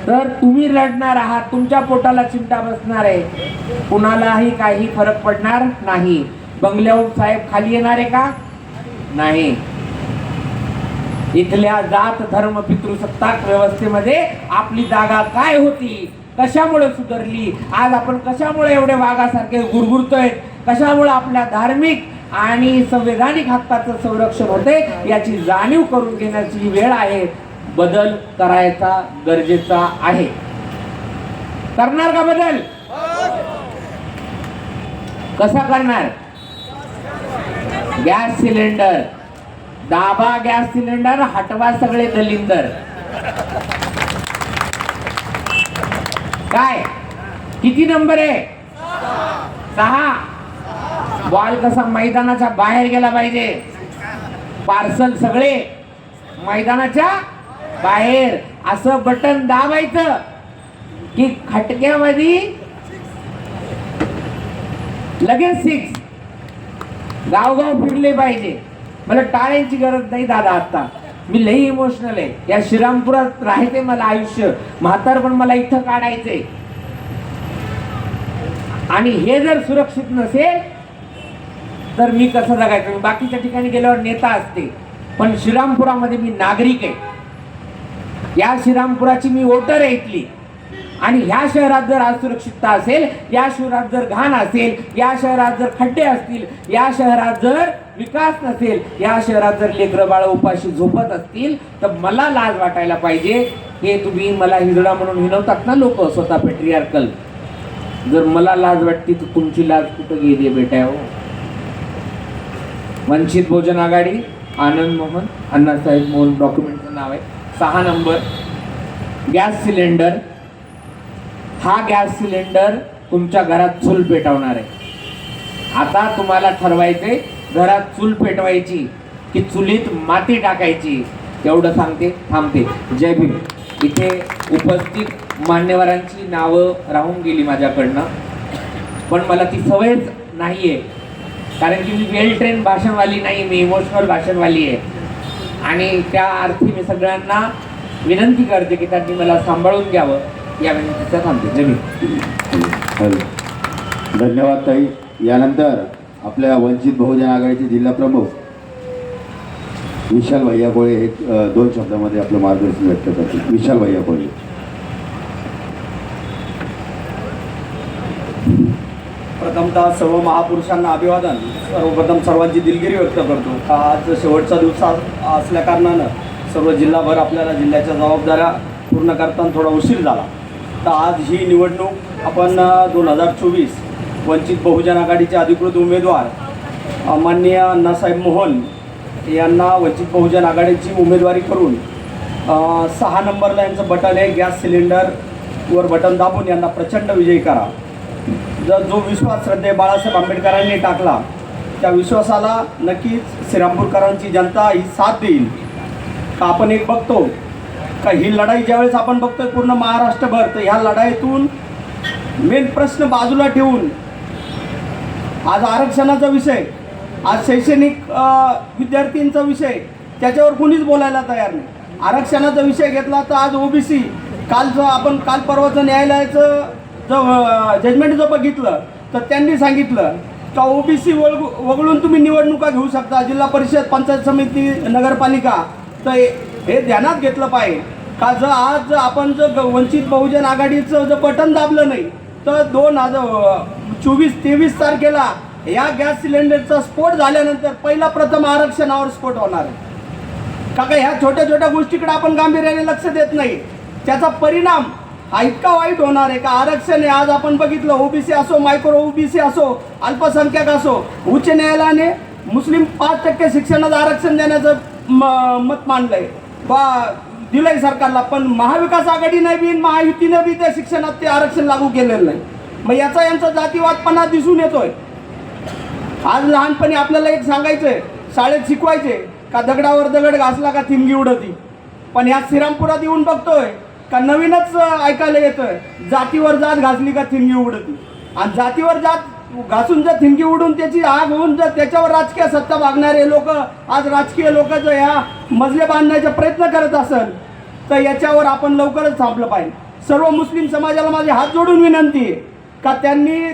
तर तुम्ही रडणार आहात. तुमच्या पोटाला चिमटा बसणार आहे. कुणालाही काही फरक पडणार नाही. बंगल्यावर साहेब खाली येणार आहे का? नाही. इथल्या जात धर्म पितृसत्ताक व्यवस्थेमध्ये आपली जागा काय होती, कशामुळे सुधारली, आज आपण कशामुळे एवढे वाघासारखे गुरगुरतोय, कशामुळे आपल्या धार्मिक आणि संवैधानिक हक्काचं संरक्षण होते याची जाणीव करून घेण्याची ही वेळ आहे. बदल करायचा गरजेचा आहे. करणार का बदल? कसा करणार? गॅस सिलेंडर दाबा, गॅस सिलेंडर हटवा सगळे दलिंदर. काय किती नंबर आहे? 6. बॉल कसा मैदानाच्या बाहेर गेला पाहिजे. पार्सल सगळे मैदानाच्या बाहेर. असं बटन दाबायचं की खटक्यामध्ये लगेच 6. गावगाव फिरले पाहिजे. मला टाळ्यांची गरज नाही दादा. आता मी लई इमोशनल आहे. या श्रीरामपुरात राहायचे मला आयुष्य. म्हातार पण मला इथं काढायचंय. आणि हे जर सुरक्षित नसेल तर मी कसं जगायचं? मी बाकीच्या ठिकाणी गेल्यावर नेता असते पण श्रीरामपुरामध्ये मी नागरिक आहे. या श्रीरामपुराची मी वोटर आहे इथली. आणि ह्या शहरात जर असुरक्षितता असेल, या शहरात जर घाण असेल, या शहरात जर खड्डे असतील, या शहरात जर विकास नसेल, या शहरात जर लेकरं बाळ उपाशी झोपत असतील तर मला लाज वाटायला पाहिजे. हे तुम्ही मला हिजडा म्हणून हिनवतात ना लोक, स्वतः पेट्रियार्कल. जर मला लाज वाटते तर तुमची लाज कुठं गेली बेटा? हो. वंचित बहुजन आघाडी, आनंद मोहन, अण्णासाहेब मोहन डॉक्युमेंटचं नाव आहे. 6 नंबर गॅस सिलेंडर. हा गॅस सिलेंडर तुमच्या घरात चूल पेटवणार आहे. आता तुम्हाला ठरवायचे घरात चूल पेटवायची की चुलीत माती टाकायची. एवढं सांगते, थांबते. जय भीम. इथे उपस्थित मान्यवरांची नावं राहून गेली माझ्याकडनं पण मला ती सवयच नाही आहे. कारण की मी वेल ट्रेन भाषणवाली नाही, मी इमोशनल भाषणवाली आहे. आणि त्या अर्थी मी सगळ्यांना विनंती करते की त्यांनी मला सांभाळून घ्यावं. या विनंतीचा थांबते. जय भीम. धन्यवाद ताई. यानंतर आपल्या वंचित बहुजन आघाडीचे जिल्हा प्रमुख विशाल भैया कोळे हे 2 शब्दामध्ये आपलं मार्गदर्शन व्यक्त करतील. विशाल भैया कोळे. प्रथमतः सर्व महापुरुषांना अभिवादन. सर्वप्रथम सर्वांची दिलगिरी व्यक्त करतो. आज शेवटचा दिवस असल्या कारणानं सर्व जिल्हाभर आपल्याला जिल्ह्याच्या जबाबदाऱ्या पूर्ण करताना थोडा उशीर झाला. तर आज ही निवडणूक आपण 2024 वंचित बहुजन आघाडीचे अधिकृत उमेदवार माननीय अण्णासाहेब मोहन यांना वंचित बहुजन आघाडीची उमेदवारी करून 6 नंबरला यांचं बटन आहे गॅस सिलेंडरवर बटन दाबून यांना प्रचंड विजयी करा. जो विश्वास श्रद्धेय बाळासाहेब आंबेडकरांनी टाकला त्या विश्वासाला नक्कीच श्रीरामपूरकरांची जनता ही साथ देईल. का आपण एक बघतो का ही लढाई ज्यावेळेस आपण बघतोय पूर्ण महाराष्ट्रभर, तर ह्या लढाईतून मेन प्रश्न बाजूला ठेवून आज आरक्षणाचा विषय, आज शैक्षणिक विद्यार्थ्यांचा विषय, त्याच्यावर कुणीच बोलायला तयार नाही. आरक्षणाचा विषय घेतला तर आज ओबीसी काल परवाचं न्यायालयाचं जजमेंट जो बघितलं तर त्यांनी सांगितलं का ओबीसी वगळून तुम्ही निवडणुका घेऊ शकता, जिल्हा परिषद, पंचायत समिती, नगरपालिका. तर हे ध्यानात घेतलं पाहिजे का आज आपण जर वंचित बहुजन आघाडीचं जर बटन दाबलं नाही तर 2024-23 तारखेला या गॅस सिलेंडरचा स्फोट झाल्यानंतर प्रथम आरक्षणावर स्फोट होणार आहे. का ह्या छोट्या छोट्या गोष्टीकडे आपण गांभीर्याने लक्ष देत नाही. त्याचा परिणाम हा इतका वाईट होणार आहे का आरक्षण आहे. आज आपण बघितलं ओबीसी असो, मायक्रो ओबीसी असो, अल्पसंख्याक असो, उच्च न्यायालयाने मुस्लिम 5% शिक्षणाचं आरक्षण देण्याचं मत मांडलंय दिलंय सरकारला. पण महाविकास आघाडीने बी महायुतीने बी त्या शिक्षणात ते आरक्षण लागू केलेलं नाही. मग यांचा जातीवादपणा दिसून येतोय. आज लहानपणी आपल्याला एक सांगायचंय, शाळेत शिकवायचे का दगडावर दगड घासला का थिंगी उडती. पण ह्या श्रीरामपुरात येऊन बघतोय का नवीनच ऐकायला येतोय, जातीवर जात घासली का थिंगी उडती. आणि जातीवर जात घासून जर थिंगी उडून त्याची आग होऊन जर त्याच्यावर राजकीय सत्ता मागणारे लोक, आज राजकीय लोक जर ह्या मजले बांधण्याचा प्रयत्न करत असेल तर याच्यावर आपण लवकरच थांबलं पाहिजे. सर्व मुस्लिम समाजाला माझे हात जोडून विनंती आहे का त्यांनी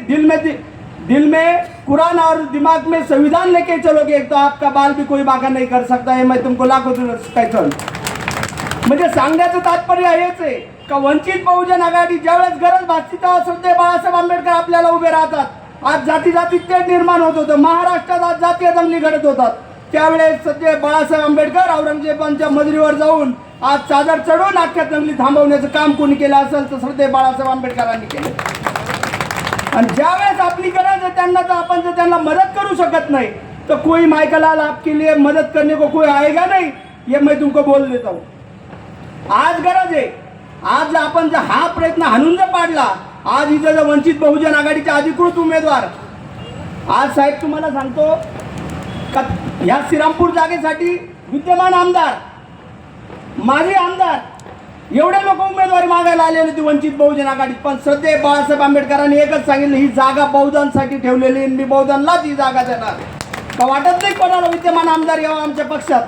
दिल में कुरान और दिमाग में संविधान लेके चलोगे तो आपका बाल भी कोई बाका नहीं कर सकता है, मैं तुमको लाखों कहतो. म्हणजे सांगण्याचं तात्पर्य हेच आहे का वंचित बहुजन आघाडी ज्यावेळेस गरज भासती तेव्हा श्रद्धेय बाळासाहेब आंबेडकर आपल्याला उभे राहतात. आज जाती तेढ निर्माण होत होतं. महाराष्ट्रात आज जातीय दंगली घडत होतात. त्यावेळेस श्रद्धेय बाळासाहेब आंबेडकर औरंगजेबांच्या मजरीवर जाऊन आज चादर चढवून अख्ख्या दंगली थांबवण्याचं काम कोणी केलं असेल तर श्रद्धेय बाळासाहेब आंबेडकरांनी केलं. आणि ज्यावेळेस आपली गरज आहे त्यांना तर आपण जर त्यांना मदत करू शकत नाही तर कोई मायकलाल आपके लिए मदत करने को कोई आएगा नहीं, ये मैं तुमको बोल देता हूँ. आज गरज आहे. आज आपण जर हा प्रयत्न हाणून जर पाडला, आज इथं जर वंचित बहुजन आघाडीचे अधिकृत उमेदवार, आज साहेब तुम्हाला सांगतो का ह्या श्रीरामपूर जागेसाठी विद्यमान आमदार, माजी आमदार एवढे लोक उमेदवारी मागायला आलेले होते वंचित बहुजन आघाडीत. पण श्रद्धेय बाळासाहेब आंबेडकरांनी एकच सांगितलं, ही जागा बहुजनसाठी ठेवलेली आहे, मी बहुजनलाच ही जागा देणार. का वाटत नाही कोणाला विद्यमान आमदार यावं आमच्या पक्षात.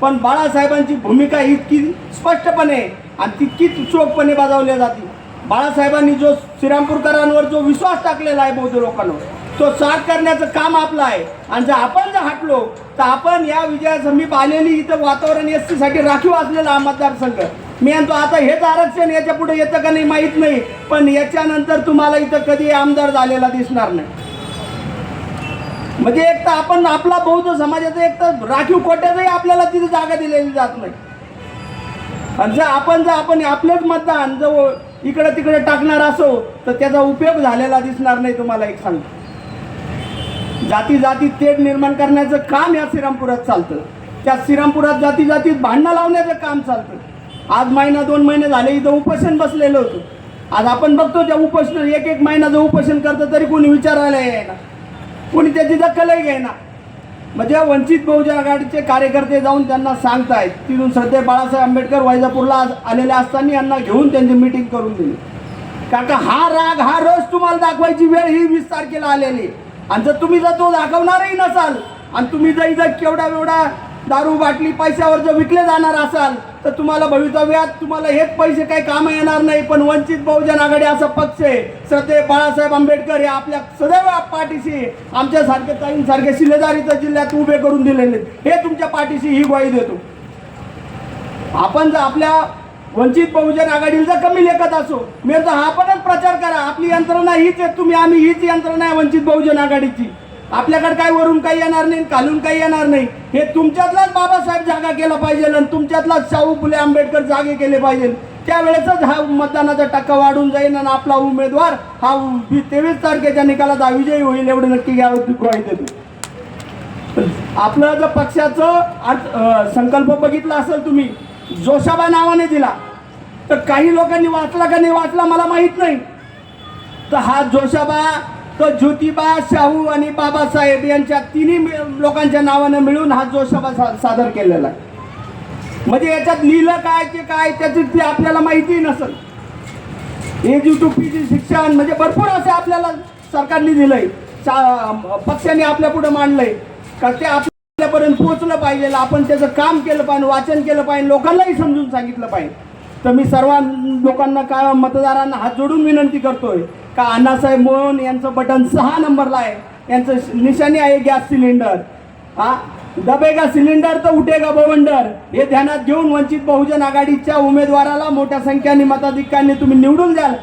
पण बाळासाहेबांची भूमिका इतकी स्पष्टपणे आणि तितकीच चोखपणे बजावली जाते. बाळासाहेबांनी जो श्रीरामपूरकरांवर जो विश्वास टाकलेला आहे बौद्ध लोकांवर, तो साथ करण्याचं काम आपलं आहे. आणि जर आपण जर हटलो तर आपण या विजयासमीप आलेली इथं वातावरण एसटी साठी राखीव असलेला हा मतदारसंघ, मी म्हणतो आता हेच आरक्षण याच्या पुढे येतं का नाही माहीत नाही, पण याच्यानंतर तुम्हाला इथं कधी आमदार झालेला दिसणार नाही. म्हणजे एक तर आपण आपला बौद्ध समाजाचा एक तर राखीव कोट्यातही आपल्याला तिथे जागा दिलेली जात नाही. आणि जर आपण आपलेच मतदान जर इकडे तिकडे टाकणार असो तर त्याचा उपयोग झालेला दिसणार नाही. तुम्हाला एक सांगतो, जाती तेढ निर्माण करण्याचं काम या श्रीरामपुरात चालतं. त्या श्रीरामपुरात जातीत भांडणं लावण्याचं काम चालतं. आज 1-2 महिने झाले इथं उपोषण बसलेलं होतं. आज आपण बघतो त्या उपोषण 1 महिना जर उपोषण करतं तरी कोणी विचारायला येईना, कोणी त्याची दखलही घेईना. म्हणजे वंचित बहुजन आघाडीचे कार्यकर्ते जाऊन त्यांना सांगतायत. तिथून श्रद्धेय बाळासाहेब आंबेडकर वैजापूरला आलेले असताना यांना घेऊन त्यांची मीटिंग करून दिली. कारण का हा राग, हा रोष तुम्हाला दाखवायची वेळ ही 20 तारखेला आलेली. आणि जर तुम्ही जर तो दाखवणारही नसाल आणि तुम्ही जर इथं केवढा दारू बाटली पैशावर जर विकले जाणार असाल तर तुम्हाला भवितव्यात तुम्हाला हेच पैसे काही काम येणार नाही. पण वंचित बहुजन आघाडी असा पक्ष आहे, श्रद्धेय बाळासाहेब आंबेडकर हे आपल्या सदैव पाठीशी, आमच्यासारखे ताईंसारखे शिलेदारीच्या जिल्ह्यात उभे करून दिलेले, हे तुमच्या पाठीशी ही ग्वाही देतो. आपण जर आपल्या वंचित बहुजन आघाडीला कमी लेखत असो, मी तर हा पणच प्रचार करा. आपली यंत्रणा हीच आहे, तुम्ही आम्ही हीच यंत्रणा आहे वंचित बहुजन आघाडीची. आपल्याकडे काय वरून काही येणार नाही, खालून काही येणार नाही. हे तुमच्यातलाच बाबासाहेब जागा केला पाहिजे आणि तुमच्यातलाच शाहू फुले आंबेडकर जागे केले पाहिजे. त्यावेळेसच हा मतदानाचा टक्का वाढून जाईल आणि आपला उमेदवार हा 23 तारखेच्या निकालात विजयी होईल, एवढे नक्की ग्वाही देतो. आपलं जर पक्षाचं संकल्प बघितला असेल तुम्ही, जोशाबा नावाने दिला, तर काही लोकांनी वाचला का नाही वाचला मला माहित नाही. तर हा जोशाबा तो ज्योतिबा, शाहू आणि बाबासाहेब यांच्या तिन्ही लोकांच्या नावाने मिळून हा जोशाबा सादर केलेला आहे. म्हणजे याच्यात लिहिलं काय ते काय त्याची ते आपल्याला माहिती नसेल. एज्यू टू पीजी शिक्षण म्हणजे भरपूर असे आपल्याला सरकारने दिलंय, पक्षाने आपल्या पुढे मांडलंय का ते आपल्यापर्यंत पोहोचलं पाहिजे. आपण त्याचं काम केलं पाहिजे, वाचन केलं पाहिजे, लोकांनाही समजून सांगितलं पाहिजे. तर मी सर्व लोकांना काय मतदारांना हात जोडून विनंती करतोय का अण्णासाहेब मोहन यांचं बटन 6 नंबरला आहे, यांचं निशाणी आहे गॅस सिलेंडर. हा दबेगा सिलेंडर तर उठेगा बवंडर, हे ध्यानात घेऊन वंचित बहुजन आघाडीच्या उमेदवाराला मोठ्या संख्येने मताधिक्याने तुम्ही निवडून द्याल.